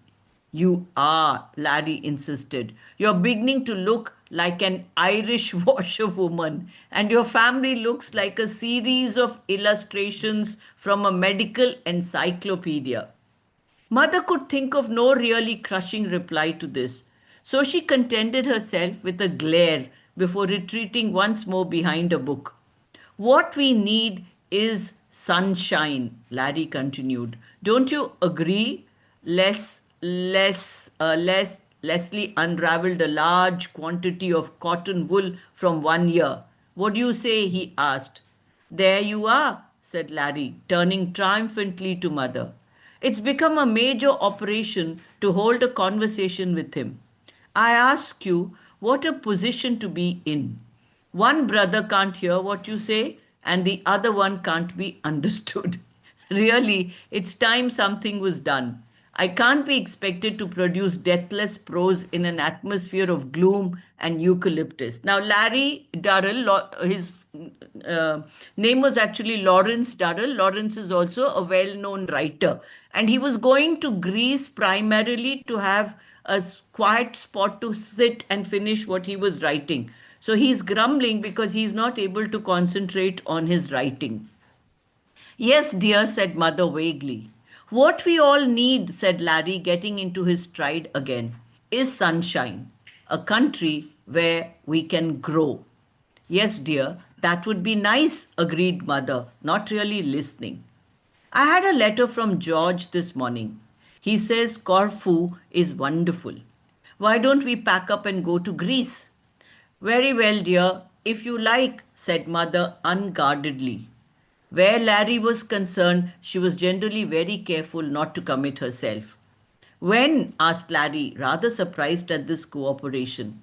You are, Larry insisted. You're beginning to look like an Irish washerwoman, and your family looks like a series of illustrations from a medical encyclopedia. Mother could think of no really crushing reply to this, so she contented herself with a glare before retreating once more behind a book. What we need is sunshine, Larry continued. Don't you agree? Leslie unraveled a large quantity of cotton wool from one ear. What do you say? He asked. There you are, said Larry, turning triumphantly to Mother. It's become a major operation to hold a conversation with him. I ask you, what a position to be in. One brother can't hear what you say, and the other one can't be understood. Really, it's time something was done. I can't be expected to produce deathless prose in an atmosphere of gloom and eucalyptus. Now, Larry Durrell, his name was actually Lawrence Durrell. Lawrence is also a well-known writer. And he was going to Greece primarily to have a quiet spot to sit and finish what he was writing. So he's grumbling because he's not able to concentrate on his writing. Yes, dear, said Mother vaguely. What we all need, said Larry, getting into his stride again, is sunshine, a country where we can grow. Yes, dear, that would be nice, agreed Mother, not really listening. I had a letter from George this morning. He says Corfu is wonderful. Why don't we pack up and go to Greece? Very well, dear, if you like, said Mother unguardedly. Where Larry was concerned, she was generally very careful not to commit herself. When? Asked Larry, rather surprised at this cooperation.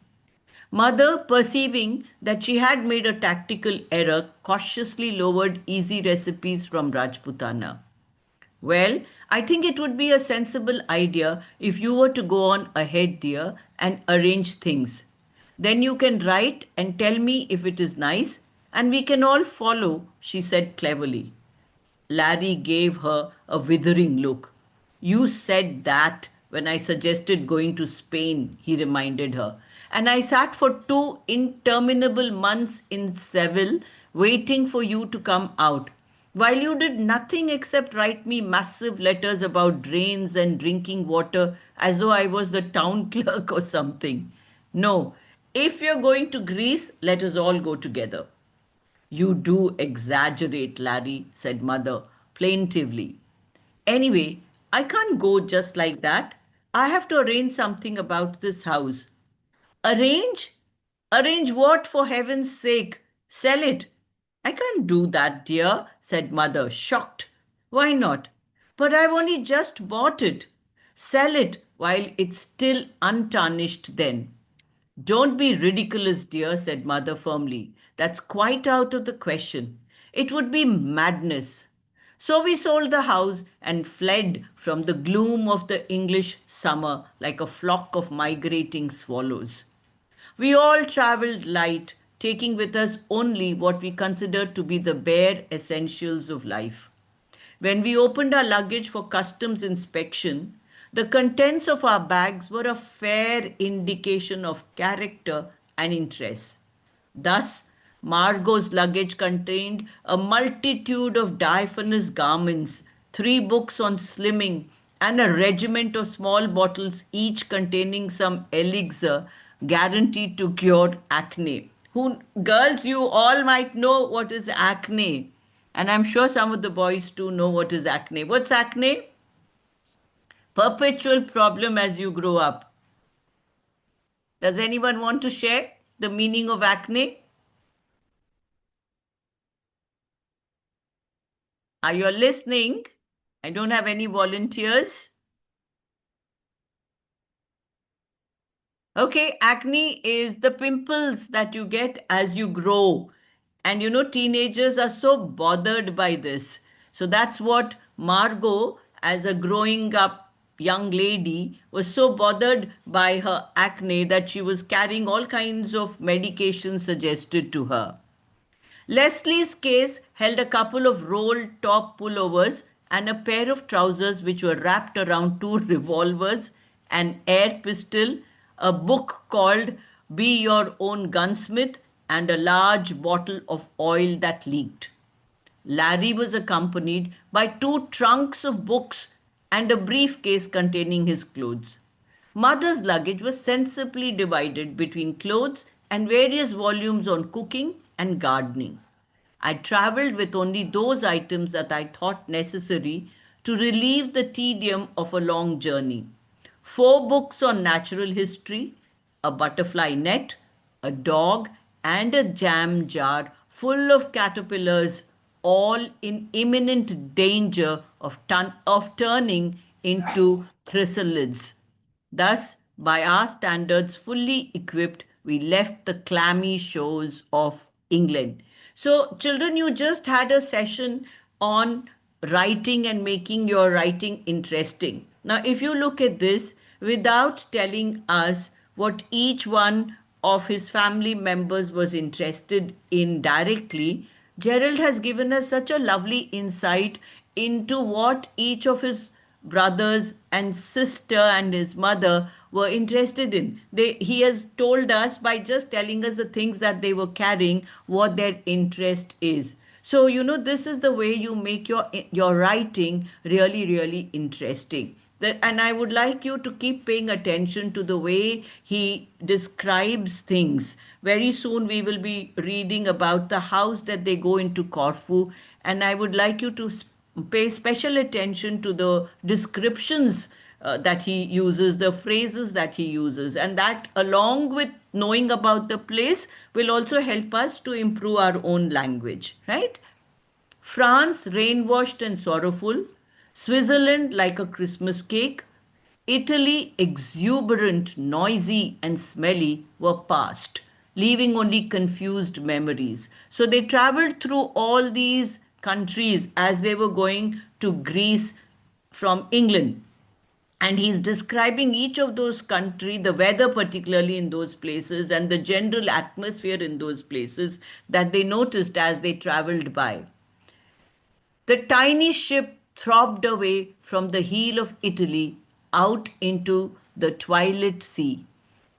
Mother, perceiving that she had made a tactical error, cautiously lowered easy recipes from Rajputana. Well, I think it would be a sensible idea if you were to go on ahead, dear, and arrange things. Then you can write and tell me if it is nice, and we can all follow, she said cleverly. Larry gave her a withering look. You said that when I suggested going to Spain, he reminded her. And I sat for 2 interminable months in Seville waiting for you to come out, while you did nothing except write me massive letters about drains and drinking water as though I was the town clerk or something. No, if you're going to Greece, let us all go together. You do exaggerate, Larry, said Mother plaintively. Anyway, I can't go just like that. I have to arrange something about this house. Arrange? Arrange what, for heaven's sake? Sell it. I can't do that, dear, said Mother, shocked. Why not? But I've only just bought it. Sell it while it's still untarnished then. Don't be ridiculous, dear, said Mother firmly. That's quite out of the question. It would be madness. So we sold the house and fled from the gloom of the English summer like a flock of migrating swallows. We all travelled light, taking with us only what we considered to be the bare essentials of life. When we opened our luggage for customs inspection, the contents of our bags were a fair indication of character and interest. Thus, Margot's luggage contained a multitude of diaphanous garments, 3 books on slimming, and a regiment of small bottles, each containing some elixir guaranteed to cure acne. Girls, you all might know what is acne. And I'm sure some of the boys too know what is acne. What's acne? Perpetual problem as you grow up. Does anyone want to share the meaning of acne? Are you listening? I don't have any volunteers. Okay, acne is the pimples that you get as you grow. And teenagers are so bothered by this. So that's what Margot, as a growing up young lady, was so bothered by her acne that she was carrying all kinds of medications suggested to her. Leslie's case held a couple of rolled top pullovers and a pair of trousers which were wrapped around 2 revolvers, an air pistol, a book called Be Your Own Gunsmith, and a large bottle of oil that leaked. Larry was accompanied by 2 trunks of books and a briefcase containing his clothes. Mother's luggage was sensibly divided between clothes and various volumes on cooking and gardening. I travelled with only those items that I thought necessary to relieve the tedium of a long journey. 4 books on natural history, a butterfly net, a dog, and a jam jar full of caterpillars, all in imminent danger of turning into chrysalids. Thus, by our standards, fully equipped, we left the clammy shores of England. So, children, you just had a session on writing and making your writing interesting. Now, if you look at this, without telling us what each one of his family members was interested in directly, Gerald has given us such a lovely insight into what each of his brothers and sister and his mother were interested in. He has told us by just telling us the things that they were carrying what their interest is. So this is the way you make your writing really, really interesting. And I would like you to keep paying attention to the way he describes things. Very soon we will be reading about the house that they go into Corfu, and I would like you to pay special attention to the descriptions that he uses, the phrases that he uses, and that, along with knowing about the place, will also help us to improve our own language, right? France, rain-washed and sorrowful. Switzerland, like a Christmas cake. Italy, exuberant, noisy, and smelly, were past, leaving only confused memories. So they traveled through all these countries as they were going to Greece from England. And he's describing each of those countries, the weather particularly in those places, and the general atmosphere in those places that they noticed as they traveled by. The tiny ship throbbed away from the heel of Italy out into the twilit sea.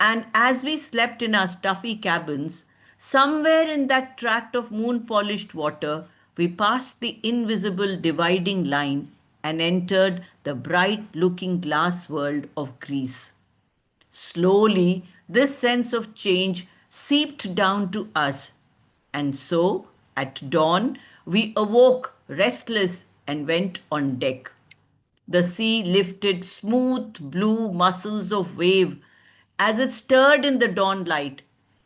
And as we slept in our stuffy cabins, somewhere in that tract of moon polished water, we passed the invisible dividing line and entered the bright looking glass world of Greece. Slowly, this sense of change seeped down to us, and so, at dawn, we awoke restless and went on deck. The sea lifted smooth blue muscles of wave as it stirred in the dawn light,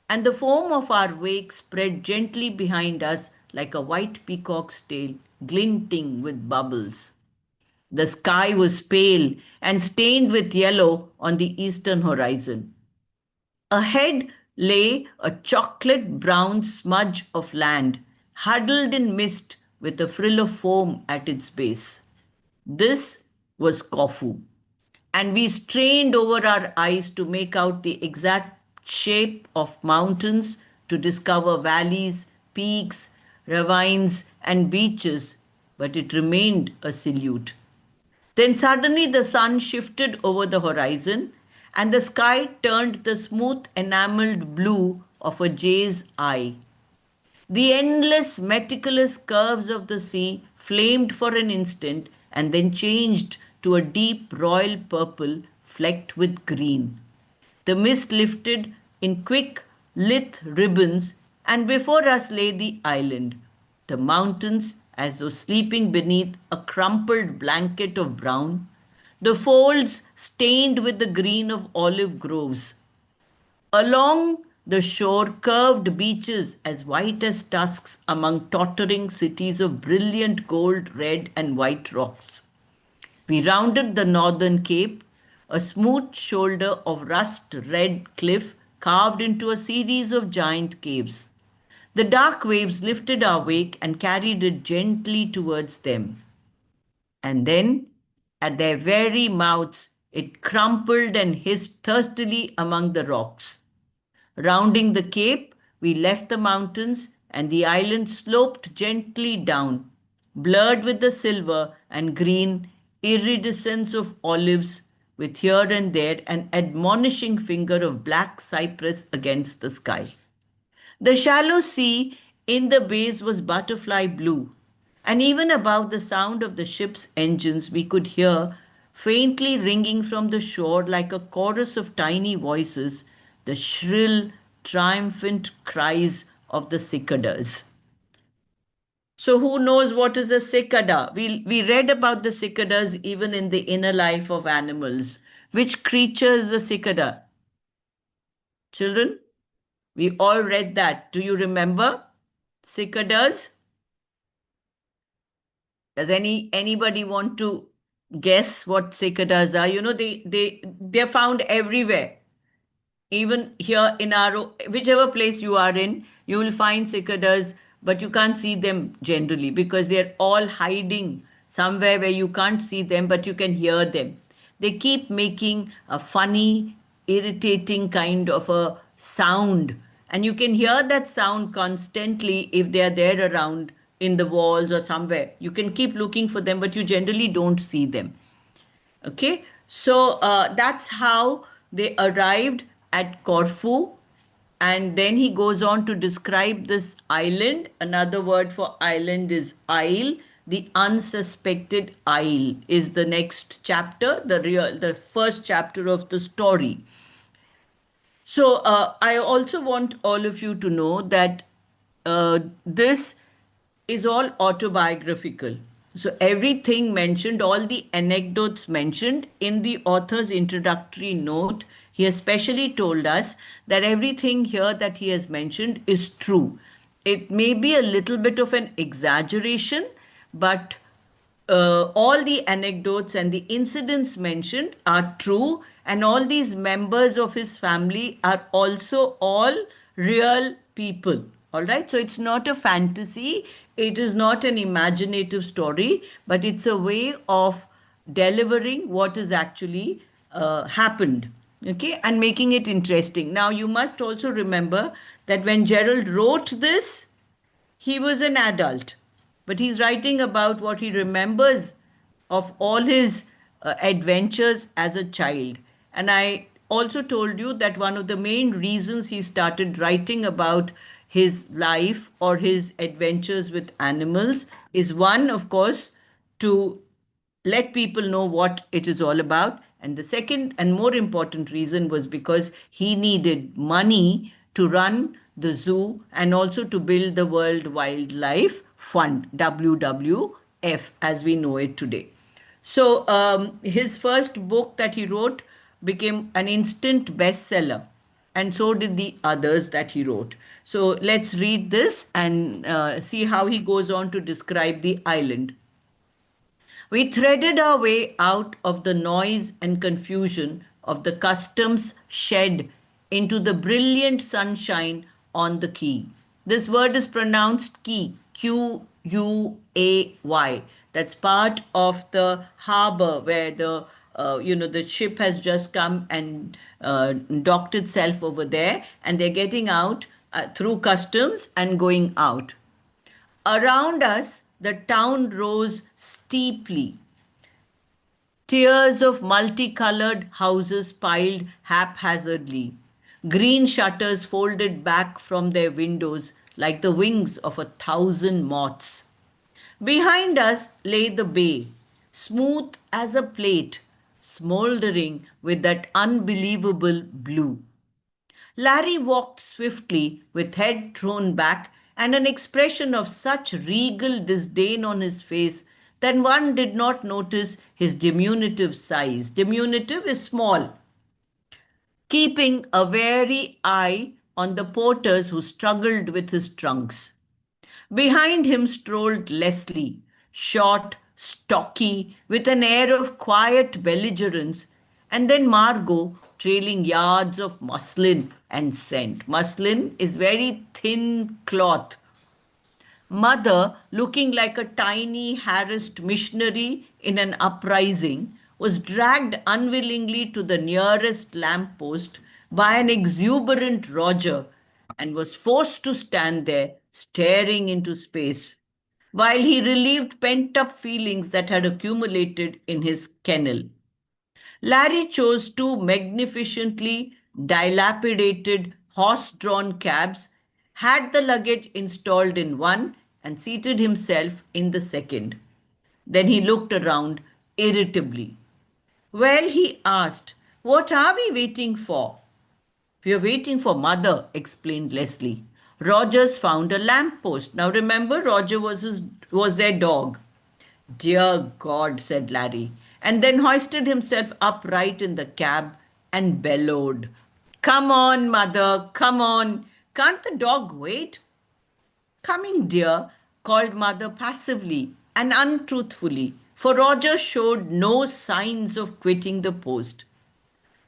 and the foam of our wake spread gently behind us like a white peacock's tail, glinting with bubbles. The sky was pale and stained with yellow on the eastern horizon. Ahead lay a chocolate brown smudge of land, huddled in mist with a frill of foam at its base. This was Corfu, and we strained over our eyes to make out the exact shape of mountains, to discover valleys, peaks, ravines, and beaches, but it remained a silhouette. Then suddenly the sun shifted over the horizon and the sky turned the smooth enameled blue of a jay's eye. The endless meticulous curves of the sea flamed for an instant and then changed to a deep royal purple flecked with green. The mist lifted in quick, lithe ribbons, and before us lay the island, the mountains as though sleeping beneath a crumpled blanket of brown, the folds stained with the green of olive groves. Along the shore curved beaches as white as tusks among tottering cities of brilliant gold, red, and white rocks. We rounded the northern cape, a smooth shoulder of rust-red cliff carved into a series of giant caves. The dark waves lifted our wake and carried it gently towards them. And then, at their very mouths, it crumpled and hissed thirstily among the rocks. Rounding the cape, we left the mountains and the island sloped gently down, blurred with the silver and green iridescence of olives, with here and there an admonishing finger of black cypress against the sky. The shallow sea in the bays was butterfly blue, and even above the sound of the ship's engines we could hear, faintly ringing from the shore like a chorus of tiny voices, the shrill, triumphant cries of the cicadas. So who knows what is a cicada? We read about the cicadas even in the inner life of animals. Which creature is the cicada? Children, we all read that. Do you remember cicadas? Does anybody want to guess what cicadas are? You know, they're found everywhere. Even here in our, whichever place you are in, you will find cicadas, but you can't see them generally because they're all hiding somewhere where you can't see them, but you can hear them. They keep making a funny, irritating kind of a sound, and you can hear that sound constantly if they are there around in the walls or somewhere. You can keep looking for them, but you generally don't see them. Okay, so that's how they arrived at Corfu. And then he goes on to describe this island. Another word for island is isle. The unsuspected isle is the next chapter, the first chapter of the story. So I also want all of you to know that this is all autobiographical. So everything mentioned, all the anecdotes mentioned in the author's introductory note, he especially told us that everything here that he has mentioned is true. It may be a little bit of an exaggeration, but all the anecdotes and the incidents mentioned are true, and all these members of his family are also all real people. All right, so it's not a fantasy, it is not an imaginative story, but it's a way of delivering what has actually happened. Okay, and making it interesting. Now, you must also remember that when Gerald wrote this, he was an adult, but he's writing about what he remembers of all his adventures as a child. And I also told you that one of the main reasons he started writing about his life or his adventures with animals is one, of course, to let people know what it is all about. And the second and more important reason was because he needed money to run the zoo and also to build the World Wildlife Fund, WWF, as we know it today. So his first book that he wrote became an instant bestseller, and so did the others that he wrote. So let's read this and see how he goes on to describe the island. We threaded our way out of the noise and confusion of the customs shed into the brilliant sunshine on the quay. This word is pronounced quay, Quay. That's part of the harbor where the ship has just come and docked itself over there, and they're getting out through customs and going out. Around us, the town rose steeply. Tiers of multicolored houses piled haphazardly. Green shutters folded back from their windows like the wings of 1,000 moths. Behind us lay the bay, smooth as a plate, smouldering with that unbelievable blue. Larry walked swiftly, with head thrown back and an expression of such regal disdain on his face that one did not notice his diminutive size. Diminutive is small. Keeping a wary eye on the porters who struggled with his trunks. Behind him strolled Leslie, short, stocky, with an air of quiet belligerence, and then Margot, trailing yards of muslin and scent. Muslin is very thin cloth. Mother, looking like a tiny, harassed missionary in an uprising, was dragged unwillingly to the nearest lamp post by an exuberant Roger and was forced to stand there staring into space while he relieved pent up feelings that had accumulated in his kennel. Larry chose two magnificently dilapidated horse drawn cabs, had the luggage installed in one, and seated himself in the second. Then he looked around irritably. Well, he asked, what are we waiting for? We're waiting for Mother, explained Leslie. Rogers found a lamp post. Now remember, Roger was their dog. Dear God, said Larry, and then hoisted himself upright in the cab and bellowed. Come on, Mother, come on. Can't the dog wait? Coming, dear, called Mother passively and untruthfully, for Roger showed no signs of quitting the post.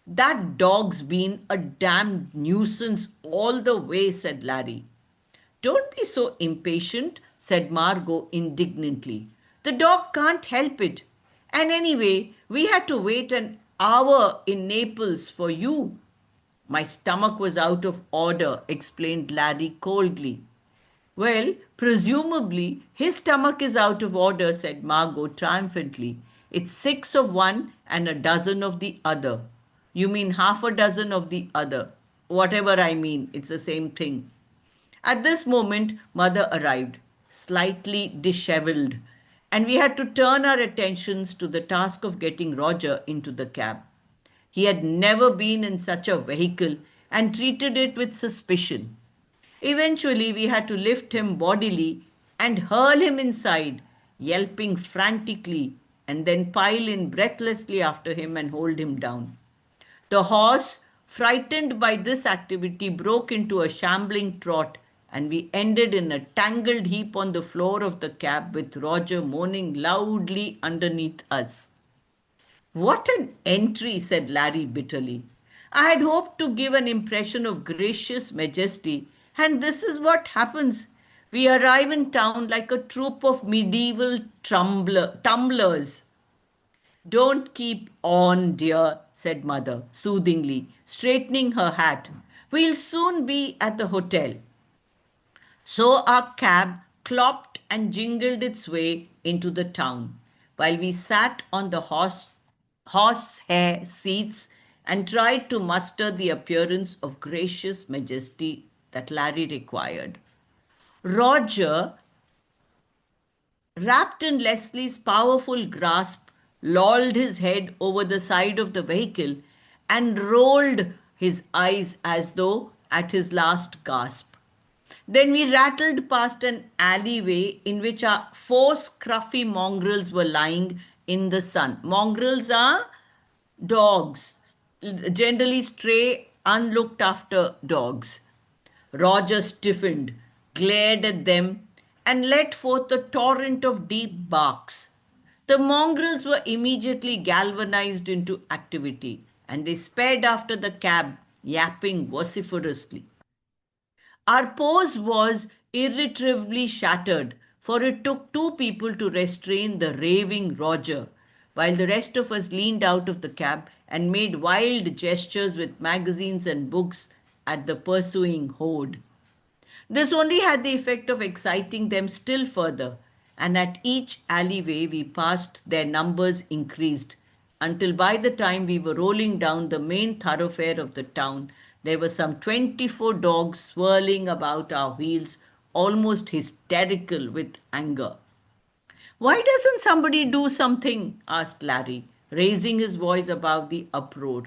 That dog's been a damned nuisance all the way, said Larry. Don't be so impatient, said Margot indignantly. The dog can't help it. And anyway, we had to wait an hour in Naples for you. My stomach was out of order, explained Larry coldly. Well, presumably his stomach is out of order, said Margot triumphantly. It's 6 of one and a dozen of the other. You mean half a dozen of the other. Whatever I mean, it's the same thing. At this moment, Mother arrived, slightly dishevelled, and we had to turn our attentions to the task of getting Roger into the cab. He had never been in such a vehicle and treated it with suspicion. Eventually, we had to lift him bodily and hurl him inside, yelping frantically, and then pile in breathlessly after him and hold him down. The horse, frightened by this activity, broke into a shambling trot and we ended in a tangled heap on the floor of the cab with Roger moaning loudly underneath us. What an entry, said Larry bitterly. I had hoped to give an impression of gracious majesty, and this is what happens. We arrive in town like a troop of medieval tumblers. Don't keep on, dear, said Mother soothingly, straightening her hat. We'll soon be at the hotel. So our cab clopped and jingled its way into the town, while we sat on the horsehair seats and tried to muster the appearance of gracious majesty that Larry required. Roger, wrapped in Leslie's powerful grasp, lolled his head over the side of the vehicle and rolled his eyes as though at his last gasp. Then we rattled past an alleyway in which our four scruffy mongrels were lying in the sun. Mongrels are dogs, generally stray, unlooked after dogs. Roger stiffened, glared at them, and let forth a torrent of deep barks. The mongrels were immediately galvanized into activity, and they sped after the cab, yapping vociferously. Our pose was irretrievably shattered, for it took two people to restrain the raving Roger, while the rest of us leaned out of the cab and made wild gestures with magazines and books at the pursuing horde. This only had the effect of exciting them still further, and at each alleyway we passed their numbers increased, until by the time we were rolling down the main thoroughfare of the town, there were some 24 dogs swirling about our wheels, almost hysterical with anger. Why doesn't somebody do something? Asked Larry, raising his voice above the uproar.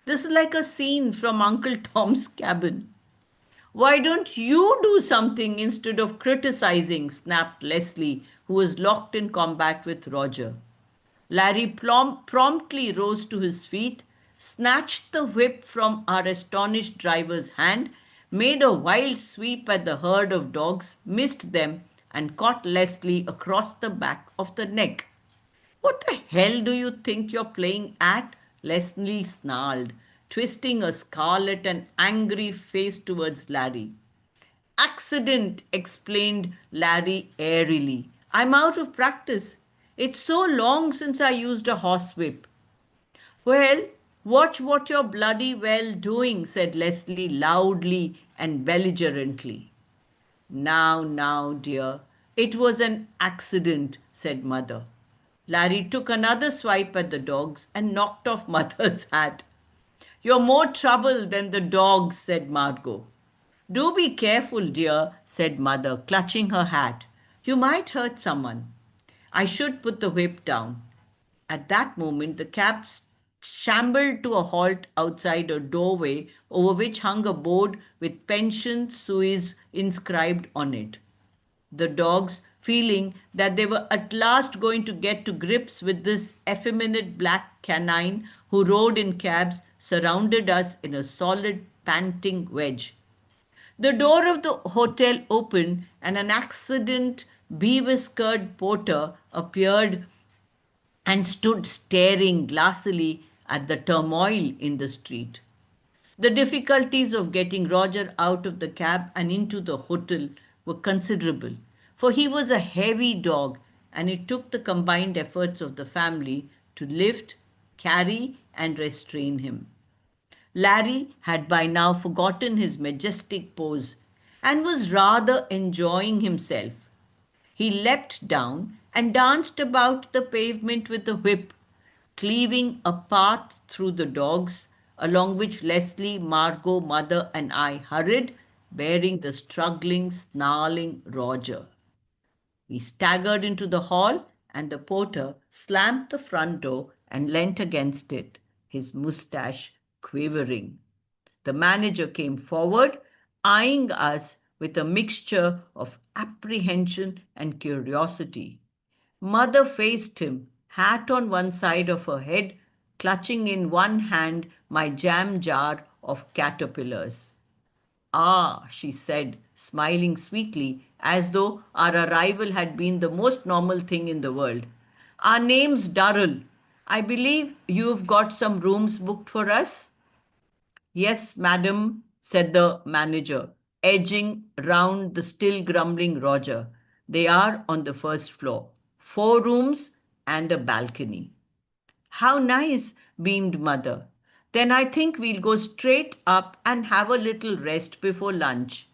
This is like a scene from Uncle Tom's Cabin. Why don't you do something instead of criticizing? Snapped Leslie, who was locked in combat with Roger. Larry promptly rose to his feet, snatched the whip from our astonished driver's hand, made a wild sweep at the herd of dogs, missed them, and caught Leslie across the back of the neck. What the hell do you think you're playing at? Leslie snarled, twisting a scarlet and angry face towards Larry. Accident, explained Larry airily. I'm out of practice. It's so long since I used a horsewhip. Well, watch what you're bloody well doing, said Leslie loudly and belligerently. Now, dear, it was an accident, said Mother. Larry took another swipe at the dogs and knocked off Mother's hat. You're more trouble than the dogs, said Margot. Do be careful, dear, said Mother, clutching her hat. You might hurt someone. I should put the whip down. At that moment, the cab shambled to a halt outside a doorway over which hung a board with pension suis inscribed on it. The dogs, feeling that they were at last going to get to grips with this effeminate black canine who rode in cabs, surrounded us in a solid, panting wedge. The door of the hotel opened, and an accident bewhiskered porter appeared and stood staring glassily at the turmoil in the street. The difficulties of getting Roger out of the cab and into the hotel were considerable, for he was a heavy dog, and it took the combined efforts of the family to lift, carry, and restrain him. Larry had by now forgotten his majestic pose and was rather enjoying himself. He leapt down and danced about the pavement with the whip, cleaving a path through the dogs, along which Leslie, Margot, Mother, and I hurried, bearing the struggling, snarling Roger. We staggered into the hall, and the porter slammed the front door and leant against it, his moustache quivering. The manager came forward, eyeing us with a mixture of apprehension and curiosity. Mother faced him, hat on one side of her head, clutching in one hand my jam jar of caterpillars. Ah, she said, smiling sweetly, as though our arrival had been the most normal thing in the world. Our name's Darrell. I believe you've got some rooms booked for us? Yes, madam, said the manager, edging round the still grumbling Roger. They are on the first floor. 4 rooms and a balcony. How nice, beamed Mother. Then I think we'll go straight up and have a little rest before lunch.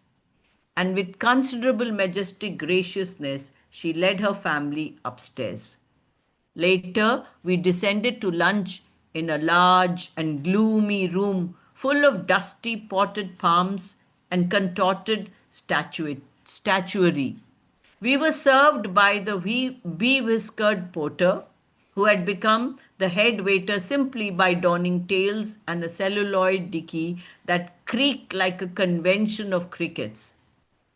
And with considerable majestic graciousness, she led her family upstairs. Later, we descended to lunch in a large and gloomy room full of dusty potted palms and contorted statuary. We were served by the bewhiskered porter, who had become the head waiter simply by donning tails and a celluloid dicky that creaked like a convention of crickets.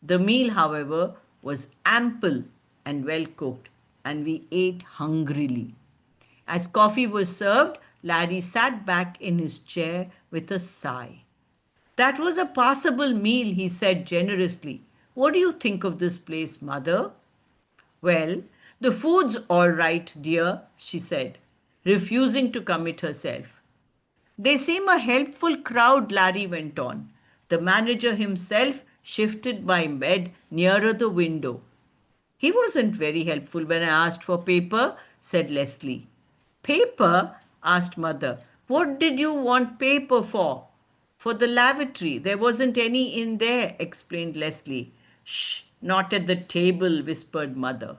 The meal, however, was ample and well cooked, and we ate hungrily. As coffee was served, Larry sat back in his chair with a sigh. That was a passable meal, he said generously. What do you think of this place, Mother? Well, the food's all right, dear, she said, refusing to commit herself. They seem a helpful crowd, Larry went on. The manager himself shifted my bed nearer the window. He wasn't very helpful when I asked for paper, said Leslie. Paper? Asked Mother. What did you want paper for? For the lavatory. There wasn't any in there, explained Leslie. Shh, not at the table, whispered Mother.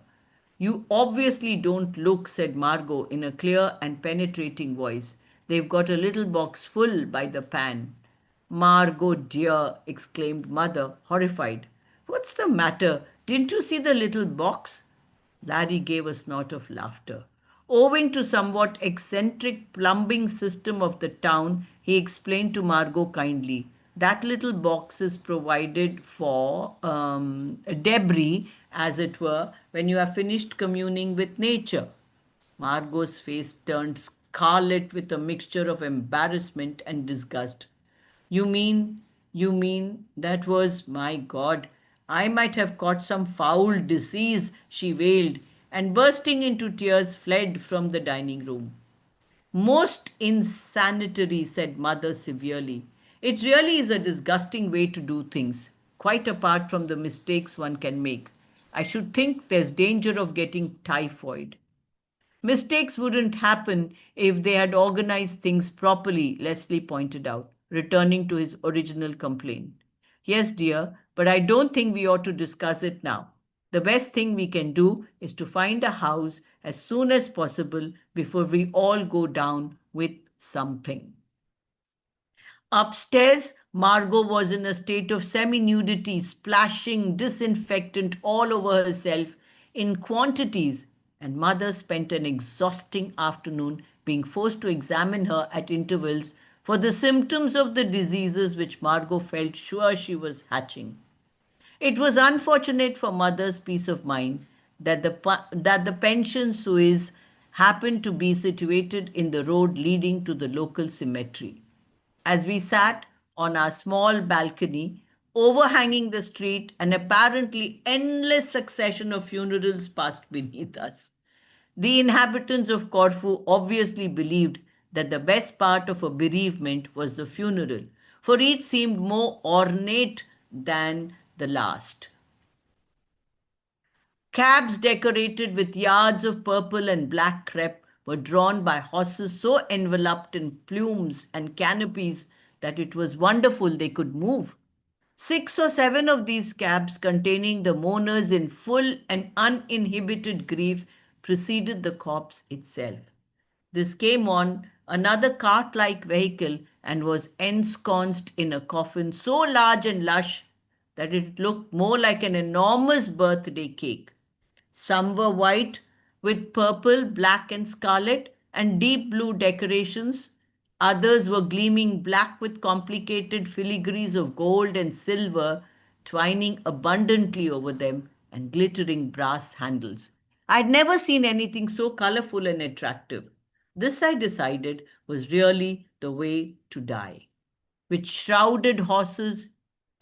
You obviously don't look, said Margot in a clear and penetrating voice. They've got a little box full by the pan. Margot, dear, exclaimed Mother, horrified. What's the matter? Didn't you see the little box? Larry gave a snort of laughter. Owing to somewhat eccentric plumbing system of the town, he explained to Margot kindly, that little box is provided for debris, as it were, when you have finished communing with nature. Margot's face turned scarlet with a mixture of embarrassment and disgust. You mean that was, my God, I might have caught some foul disease, she wailed, and bursting into tears fled from the dining room. Most insanitary, said Mother severely. It really is a disgusting way to do things, quite apart from the mistakes one can make. I should think there's danger of getting typhoid. Mistakes wouldn't happen if they had organized things properly, Leslie pointed out, returning to his original complaint. Yes, dear, but I don't think we ought to discuss it now. The best thing we can do is to find a house as soon as possible before we all go down with something. Upstairs, Margot was in a state of semi-nudity, splashing disinfectant all over herself in quantities, and Mother spent an exhausting afternoon being forced to examine her at intervals for the symptoms of the diseases which Margot felt sure she was hatching. It was unfortunate for Mother's peace of mind that the pension Suisse happened to be situated in the road leading to the local cemetery. As we sat on our small balcony overhanging the street, an apparently endless succession of funerals passed beneath us. The inhabitants of Corfu obviously believed that the best part of a bereavement was the funeral, for each seemed more ornate than the last. Cabs decorated with yards of purple and black crepe were drawn by horses so enveloped in plumes and canopies that it was wonderful they could move. 6 or 7 of these cabs containing the mourners in full and uninhibited grief preceded the corpse itself. This came on another cart-like vehicle and was ensconced in a coffin so large and lush that it looked more like an enormous birthday cake. Some were white with purple, black, and scarlet and deep blue decorations. Others were gleaming black with complicated filigrees of gold and silver twining abundantly over them and glittering brass handles. I'd never seen anything so colorful and attractive. This, I decided, was really the way to die. With shrouded horses,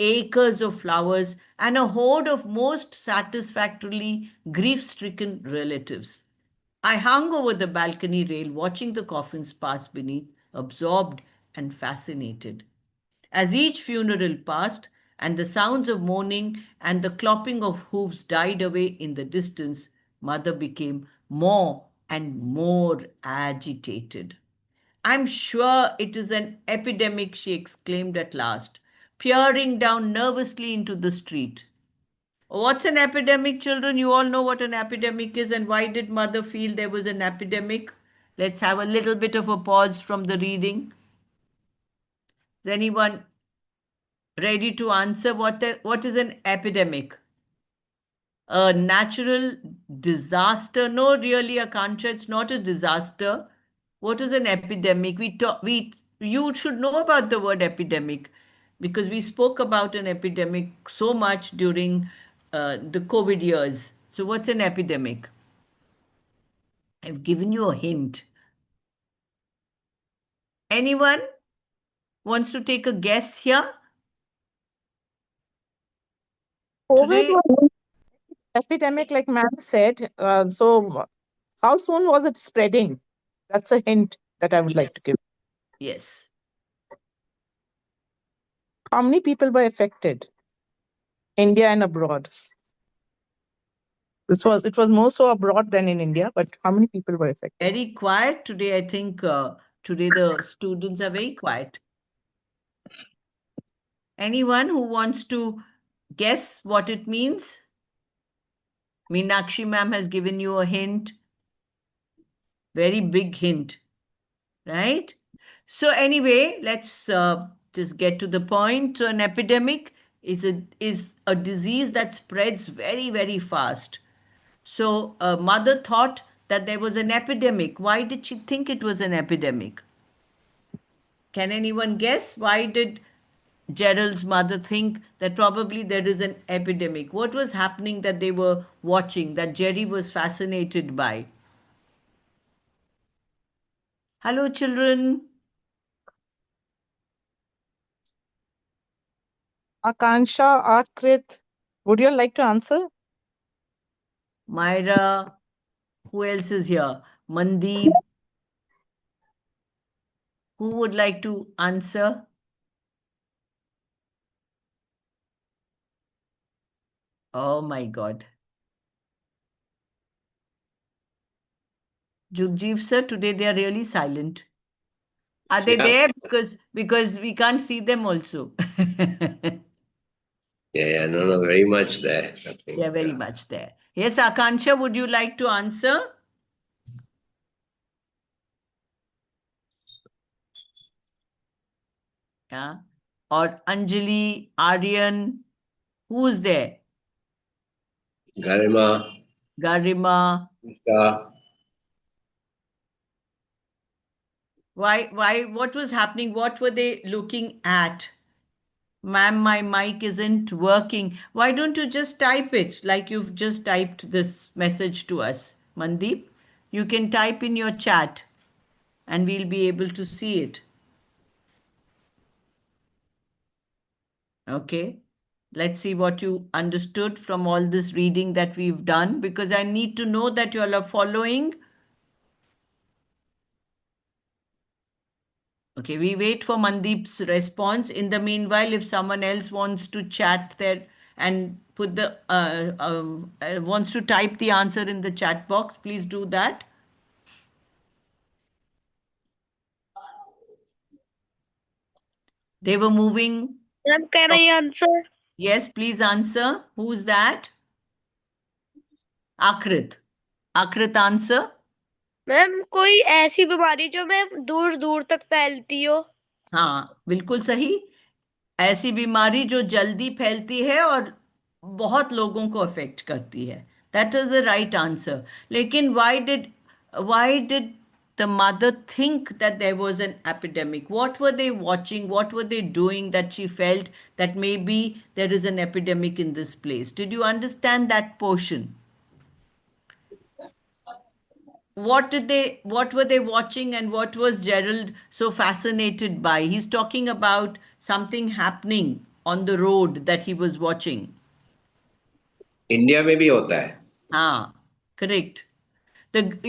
acres of flowers, and a horde of most satisfactorily grief-stricken relatives. I hung over the balcony rail watching the coffins pass beneath, absorbed and fascinated. As each funeral passed, and the sounds of mourning and the clopping of hoofs died away in the distance, Mother became more and more agitated. I'm sure it is an epidemic, she exclaimed at last, peering down nervously into the street. What's an epidemic, children? You all know what an epidemic is, and why did Mother feel there was an epidemic? Let's have a little bit of a pause from the reading. Is anyone ready to answer what is an epidemic? A natural disaster? No, really, Akansha, it's not a disaster. What is an epidemic? You should know about the word epidemic because we spoke about an epidemic so much during the COVID years. So, what's an epidemic? I've given you a hint. Anyone wants to take a guess here? COVID Today, was epidemic, like ma'am said. So, how soon was it spreading? That's a hint that I would like to yes, give. yes. How many people were affected? India and abroad. It was more so abroad than in India, but how many people were affected? Very quiet today. I think today the students are very quiet. Anyone who wants to guess what it means? Meenakshi ma'am has given you a hint. Very big hint, right? So anyway, let's just get to the point. So an epidemic is a disease that spreads very, very fast. So mother thought that there was an epidemic. Why did she think it was an epidemic? Can anyone guess? Why did Gerald's mother think that probably there is an epidemic? What was happening that they were watching, that Jerry was fascinated by? Hello, children. Akansha, Akrit, would you like to answer? Myra. Who else is here? Mandeep. Who would like to answer? Oh my God. Jugjeev sir, today they are really silent. Are they Yeah, there? Because we can't see them also. yeah, no, no, very much there. I think, They are very much there. Yes, Akansha, would you like to answer? Yeah. Or Anjali, Aryan, who's there? Garima, Garima. Isha, What was happening? What were they looking at? Ma'am, my mic isn't working. Why don't you just type it like you've just typed this message to us, Mandeep? You can type in your chat and we'll be able to see it. Okay. Let's see what you understood from all this reading that we've done because I need to know that you all are following. Okay, we wait for Mandeep's response. In the meanwhile, if someone else wants to chat there and put the wants to type the answer in the chat box, please do that. They were moving. Ma'am, can I answer? Yes, please answer. Who's that? Akrit. Akrit, answer. Ma'am कोई ऐसी बीमारी जो ma'am दूर दूर तक फैलती हो? हाँ, बिल्कुल सही। ऐसी बीमारी जो जल्दी फैलती है और बहुत लोगों को अफेक्ट करती है। That is the right answer. लेकिन why did the mother think that there was an epidemic? What were they watching? What were they doing that she felt that maybe there is an epidemic in this place? Did you understand that portion? What were they watching and what was Gerald so fascinated by? He's talking about something happening on the road that he was watching. India में भी होता है. Ah, correct.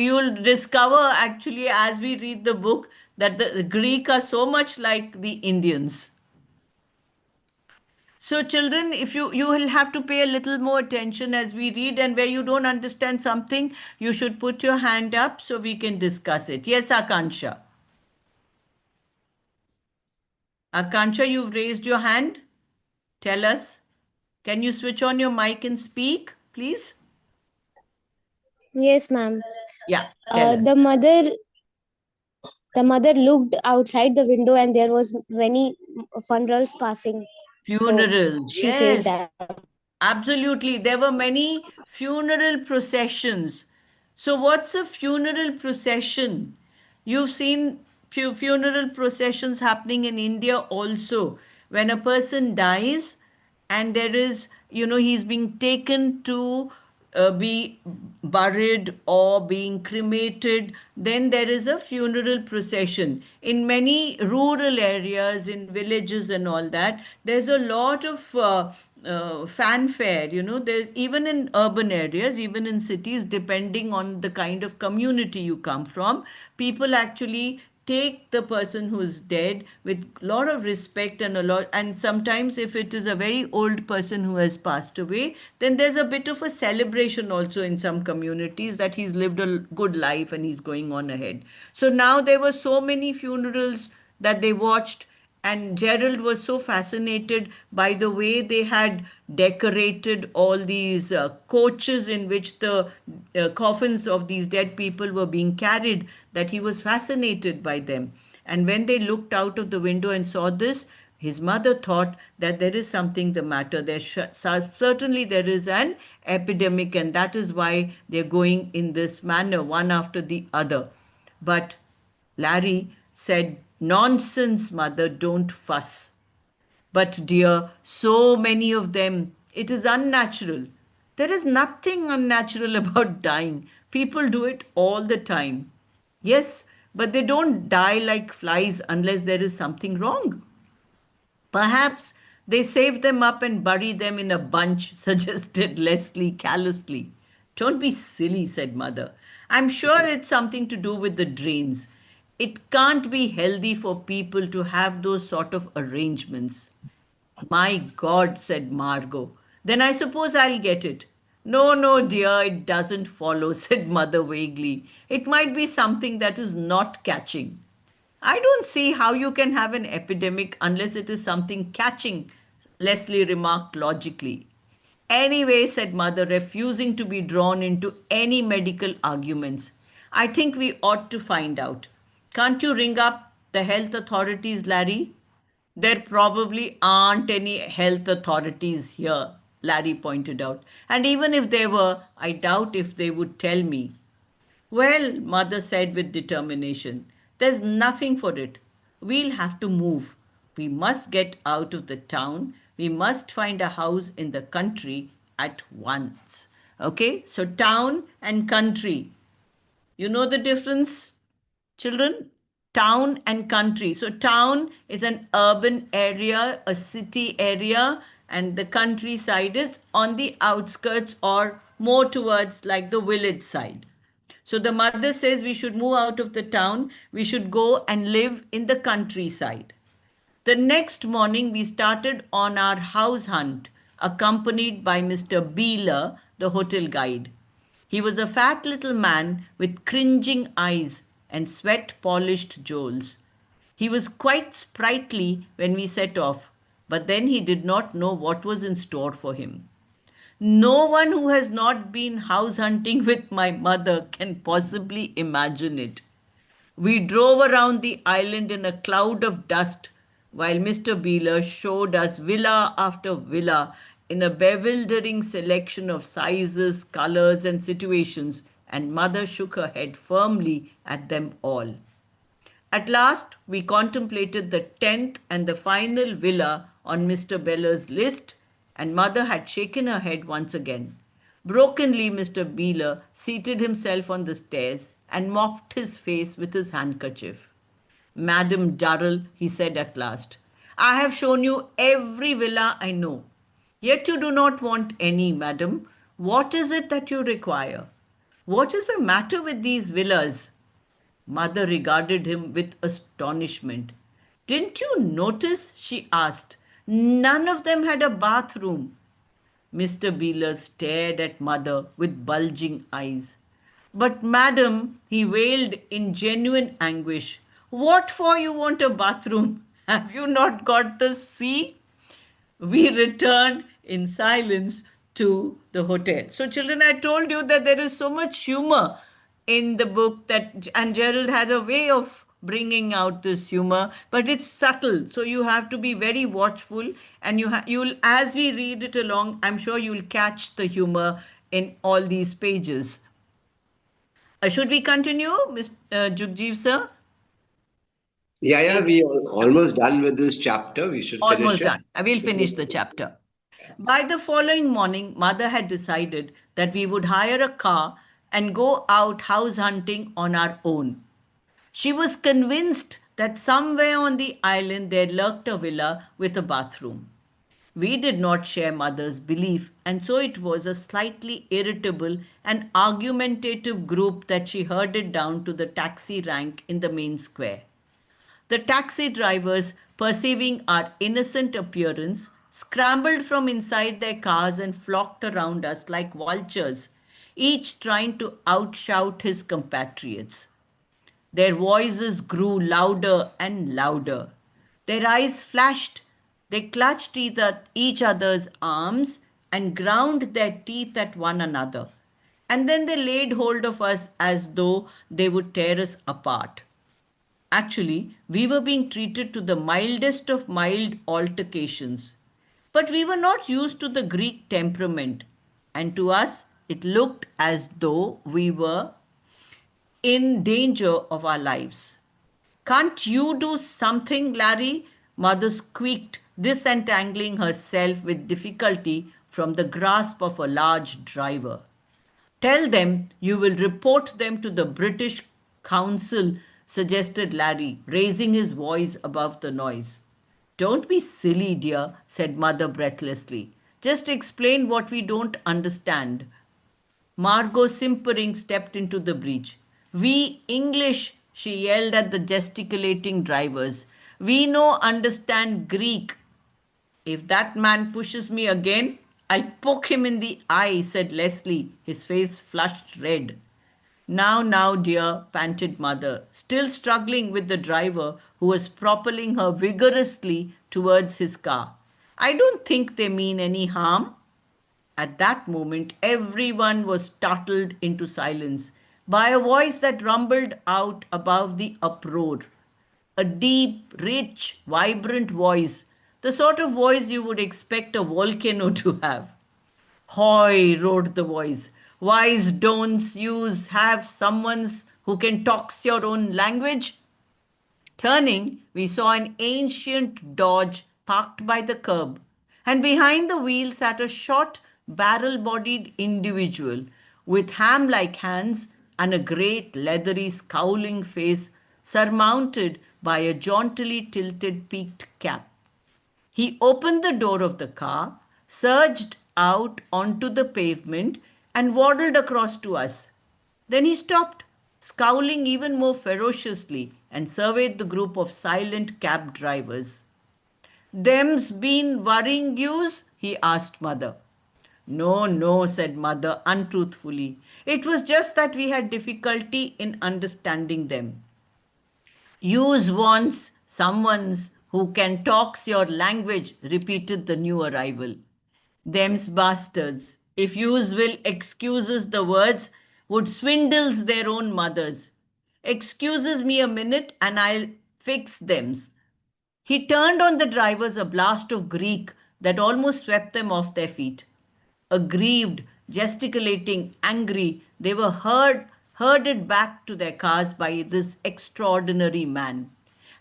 You'll discover actually as we read the book that the Greek are so much like the Indians. So children, if you will have to pay a little more attention as we read, and where you don't understand something, you should put your hand up so we can discuss it. Yes, Akansha. Akansha, you've raised your hand. Tell us. Can you switch on your mic and speak, please? Yes, ma'am. Yeah, tell Uh, us. the mother the mother looked outside the window and there was many funerals passing. So Funerals, she said yes. that. Absolutely. There were many funeral processions. So, what's a funeral procession? You've seen funeral processions happening in India also. When a person dies and there is, he's being taken to be buried or being cremated, then there is a funeral procession. In many rural areas, in villages and all that, there's a lot of fanfare. There's even in urban areas, even in cities, depending on the kind of community you come from, people actually take the person who's dead with a lot of respect and and sometimes if it is a very old person who has passed away, then there's a bit of a celebration also in some communities that he's lived a good life and he's going on ahead. So now there were so many funerals that they watched, and Gerald was so fascinated by the way they had decorated all these coaches in which the coffins of these dead people were being carried, that he was fascinated by them. And when they looked out of the window and saw this, his mother thought that there is something the matter. Certainly there is an epidemic, and that is why they're going in this manner, one after the other. But Larry said, "Nonsense, mother, don't fuss." But, dear, so many of them, it is unnatural. There is nothing unnatural about dying. People do it all the time. Yes, but they don't die like flies unless there is something wrong. Perhaps they save them up and bury them in a bunch, suggested Leslie callously. Don't be silly, said Mother. I'm sure it's something to do with the drains. It can't be healthy for people to have those sort of arrangements. My God, said Margot. Then I suppose I'll get it. No, no, dear, it doesn't follow, said Mother vaguely. It might be something that is not catching. I don't see how you can have an epidemic unless it is something catching, Leslie remarked logically. Anyway, said Mother, refusing to be drawn into any medical arguments, I think we ought to find out. Can't you ring up the health authorities, Larry? There probably aren't any health authorities here, Larry pointed out. And even if there were, I doubt if they would tell me. Well, Mother said with determination, there's nothing for it. We'll have to move. We must get out of the town. We must find a house in the country at once. Okay, so town and country. You know the difference, children? Town and country. So, town is an urban area, a city area, and the countryside is on the outskirts or more towards like the village side. So the mother says we should move out of the town, we should go and live in the countryside. The next morning, we started on our house hunt, accompanied by Mr. Beeler, the hotel guide. He was a fat little man with cringing eyes and sweat polished jowls. He was quite sprightly when we set off, but then he did not know what was in store for him. No one who has not been house hunting with my mother can possibly imagine it. We drove around the island in a cloud of dust while Mr. Beeler showed us villa after villa in a bewildering selection of sizes, colors, and situations, and mother shook her head firmly at them all. At last, we contemplated the 10th and the final villa on Mr. Beller's list, and mother had shaken her head once again. Brokenly, Mr. Beeler seated himself on the stairs and mopped his face with his handkerchief. Madam Durrell, he said at last, I have shown you every villa I know. Yet you do not want any, madam. What is it that you require? What is the matter with these villas? Mother regarded him with astonishment. Didn't you notice? She asked. None of them had a bathroom. Mr. Beeler stared at mother with bulging eyes. But, madam, he wailed in genuine anguish, what for you want a bathroom? Have you not got the sea? We returned in silence to the hotel. So, children, I told you that there is so much humor in the book that, and Gerald has a way of bringing out this humor, but it's subtle. So you have to be very watchful, and you'll, as we read it along, I'm sure you'll catch the humor in all these pages. Should we continue, Mr. Jugjeev sir? Yeah, we are almost done with this chapter. We should finish Almost it. done. I will finish the chapter. By the following morning, mother had decided that we would hire a car and go out house hunting on our own. She was convinced that somewhere on the island there lurked a villa with a bathroom. We did not share mother's belief, and so it was a slightly irritable and argumentative group that she herded down to the taxi rank in the main square. The taxi drivers, perceiving our innocent appearance, scrambled from inside their cars and flocked around us like vultures, each trying to outshout his compatriots. Their voices grew louder and louder. Their eyes flashed. They clutched each other's arms and ground their teeth at one another. And then they laid hold of us as though they would tear us apart. Actually, we were being treated to the mildest of mild altercations. But we were not used to the Greek temperament, and to us it looked as though we were in danger of our lives. Can't you do something, Larry? Mother squeaked, disentangling herself with difficulty from the grasp of a large driver. Tell them you will report them to the British Council, suggested Larry, raising his voice above the noise. Don't be silly, dear, said Mother breathlessly. Just explain what we don't understand. Margot, simpering, stepped into the breach. We English, she yelled at the gesticulating drivers. We no understand Greek. If that man pushes me again, I'll poke him in the eye, said Leslie, his face flushed red. Now, dear, panted Mother, still struggling with the driver who was propelling her vigorously towards his car. I don't think they mean any harm. At that moment, everyone was startled into silence by a voice that rumbled out above the uproar. A deep, rich, vibrant voice, the sort of voice you would expect a volcano to have. Hoy, roared the voice. Wise don'ts use have someone's who can talks your own language? Turning, we saw an ancient Dodge parked by the curb, and behind the wheel sat a short, barrel bodied individual with ham like hands and a great, leathery, scowling face surmounted by a jauntily tilted peaked cap. He opened the door of the car, surged out onto the pavement, and waddled across to us. Then he stopped, scowling even more ferociously, and surveyed the group of silent cab drivers. Them's been worrying yous? He asked Mother. No, said Mother untruthfully. It was just that we had difficulty in understanding them. Yous wants someone's who can talks your language, repeated the new arrival. Them's bastards, if yous will excuses the words, would swindles their own mothers. Excuses me a minute and I'll fix thems. He turned on the drivers a blast of Greek that almost swept them off their feet. Aggrieved, gesticulating, angry, they were herded back to their cars by this extraordinary man.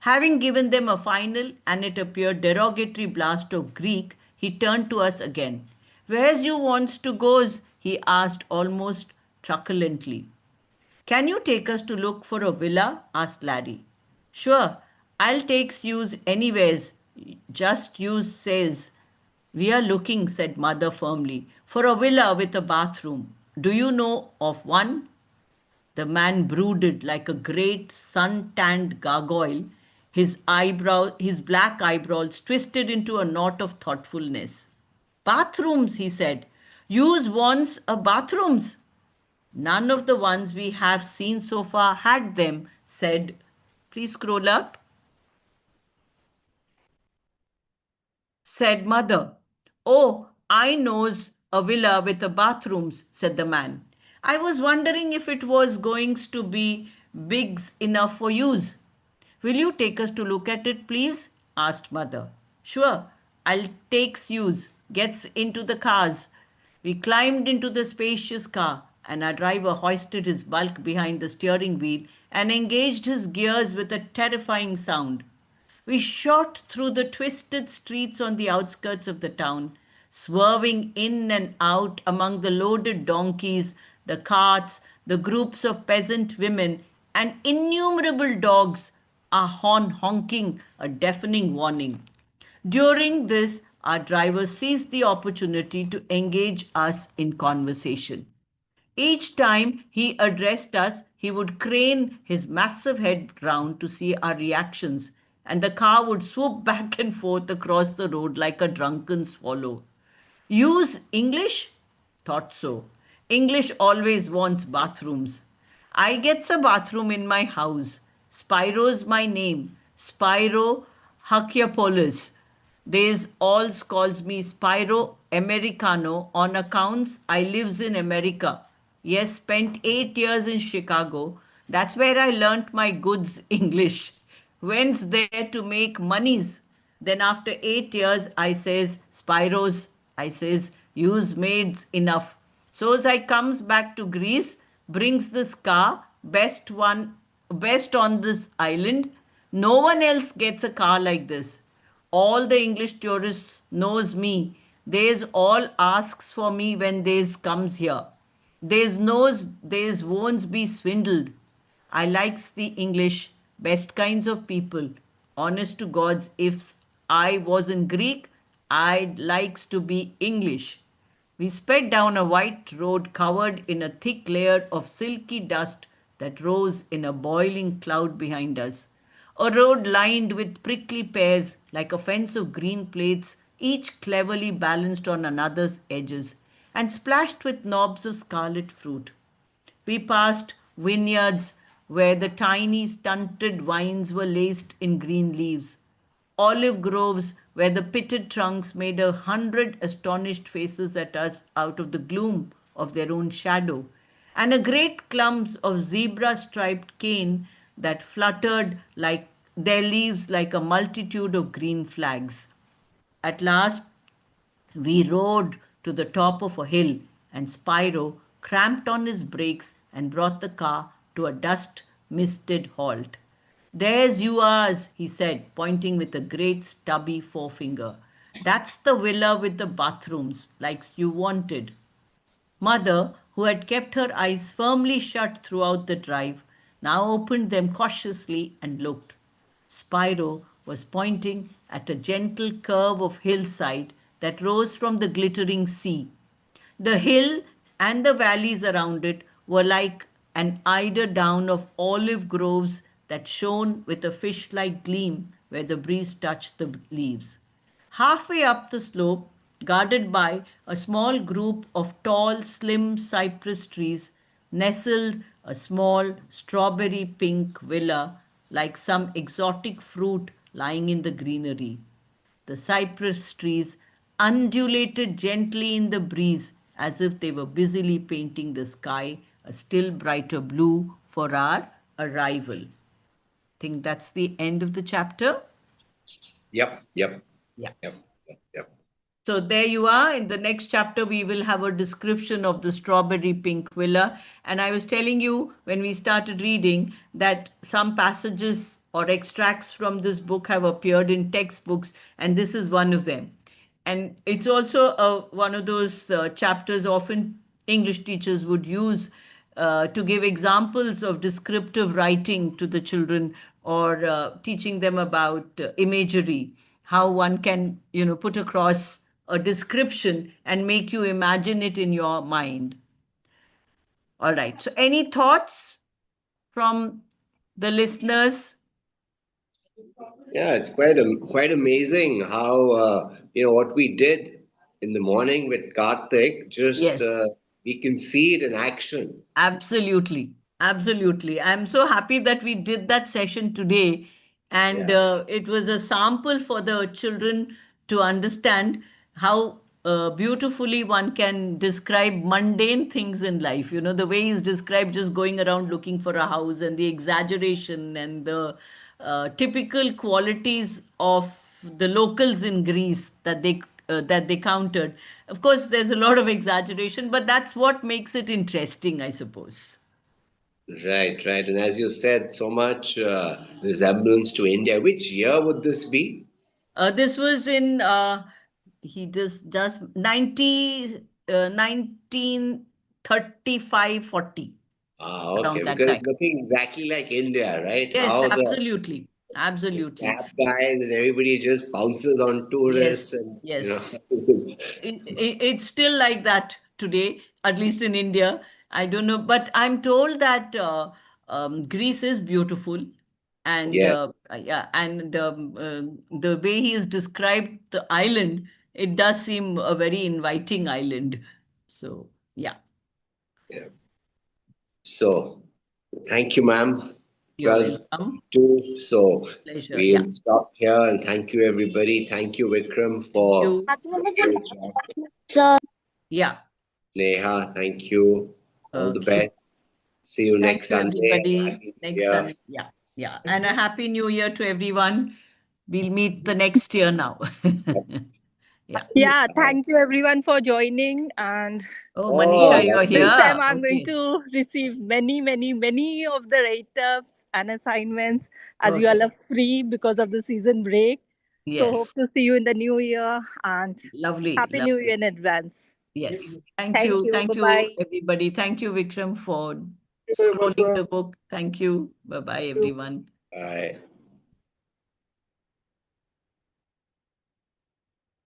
Having given them a final and it appeared derogatory blast of Greek, he turned to us again. Where's you wants to goes? He asked almost truculently. Can you take us to look for a villa? Asked Larry. Sure, I'll take yous anywheres Just Use says, "We are looking," said Mother firmly, "for a villa with a bathroom. Do you know of one?" The man brooded like a great sun-tanned gargoyle, his black eyebrows twisted into a knot of thoughtfulness. "Bathrooms," he said. "Use wants a bathrooms." "None of the ones we have seen so far had them," said. Please scroll up. Said Mother. "Oh, I knows a villa with a bathrooms," said the man. "I was wondering if it was going to be big enough for yous." "Will you take us to look at it, please?" asked Mother. "Sure, I'll takes yous." Gets into the cars. We climbed into the spacious car, and our driver hoisted his bulk behind the steering wheel and engaged his gears with a terrifying sound. We shot through the twisted streets on the outskirts of the town, swerving in and out among the loaded donkeys, the carts, the groups of peasant women, and innumerable dogs, our horn honking a deafening warning. During this, our driver seized the opportunity to engage us in conversation. Each time he addressed us, he would crane his massive head round to see our reactions, and the car would swoop back and forth across the road like a drunken swallow. "Use English?" Thought so. English always wants bathrooms. I gets a bathroom in my house. Spiro's my name. Spyro Hakiapolis. Theys alls calls me Spyro Americano on accounts I lives in America. Yes, spent 8 years in Chicago. That's where I learnt my goods English. When's there to make monies? Then after 8 years, I says, "Spyros," I says, "use maids enough." So's I comes back to Greece, brings this car, best on this island. No one else gets a car like this. All the English tourists knows me. Theys all asks for me when theys comes here. Theys knows theys won't be swindled. I likes the English, best kinds of people. Honest to God's, if I wasn't Greek, I'd likes to be English. We sped down a white road covered in a thick layer of silky dust that rose in a boiling cloud behind us. A road lined with prickly pears like a fence of green plates, each cleverly balanced on another's edges, and splashed with knobs of scarlet fruit. We passed vineyards where the tiny stunted vines were laced in green leaves, olive groves where the pitted trunks made 100 astonished faces at us out of the gloom of their own shadow, and a great clumps of zebra-striped cane that fluttered like their leaves like a multitude of green flags. At last we rode to the top of a hill, and Spyro cramped on his brakes and brought the car to a dust-misted halt. "There's yours," he said, pointing with a great stubby forefinger. "That's the villa with the bathrooms, like you wanted." Mother, who had kept her eyes firmly shut throughout the drive, now opened them cautiously and looked. Spyro was pointing at a gentle curve of hillside that rose from the glittering sea. The hill and the valleys around it were like an eider down of olive groves that shone with a fish-like gleam where the breeze touched the leaves. Halfway up the slope, guarded by a small group of tall, slim cypress trees, nestled a small strawberry pink villa like some exotic fruit lying in the greenery. The cypress trees undulated gently in the breeze as if they were busily painting the sky a still brighter blue for our arrival. Think that's the end of the chapter? Yep, yep, Yeah. yep, yep. So there you are. In the next chapter, we will have a description of the strawberry pink villa. And I was telling you when we started reading that some passages or extracts from this book have appeared in textbooks, and this is one of them. And it's also one of those chapters often English teachers would use to give examples of descriptive writing to the children or teaching them about imagery, how one can, put across a description and make you imagine it in your mind. All right. So, any thoughts from the listeners? Yeah, it's quite amazing how what we did in the morning with Karthik. Just Yes. we can see it in action. Absolutely. Absolutely. I'm so happy that we did that session today. And Yeah. it was a sample for the children to understand how beautifully one can describe mundane things in life. The way he's described just going around looking for a house, and the exaggeration and the typical qualities of the locals in Greece that they countered. Of course, there's a lot of exaggeration, but that's what makes it interesting, I suppose. Right, right. And as you said, so much resemblance to India. Which year would this be? This was in he just 1935, 40, Ah, okay. around that Because it's time. looking exactly like India, right? Yes, How the absolutely, absolutely. cab guys and everybody just bounces on tourists Yes, and yes. It's still like that today, at least in India. I don't know, but I'm told that Greece is beautiful, and yes. yeah, and the way he has described the island, it does seem a very inviting island. So, yeah, Yeah. So, thank you, ma'am. you're welcome. 12:02. So, Pleasure. Yeah, we'll stop here and thank you, everybody. Thank you, Vikram, thank for you. a great job. So, Yeah, Neha, thank you. All the okay. best. See you Thank next you, Sunday. everybody. Happy New Next Year. Sunday. Yeah, yeah. And a happy new year to everyone. We'll meet the next year now. Yeah. Yeah, Bye. thank you everyone for joining. And Oh, Oh, Manisha, you're this lovely. time here. I'm going Okay. to receive many, many, many of the write-ups and assignments as you all Okay. are free because of the season break. So hope Yes. to see you in the new year and Lovely. happy new year Lovely. in advance. Yes. Thank Thank you. you. Thank Bye you, bye. everybody. Thank you, Vikram, for Very much, scrolling ma'am. the book. Thank you. Bye bye, everyone. Bye.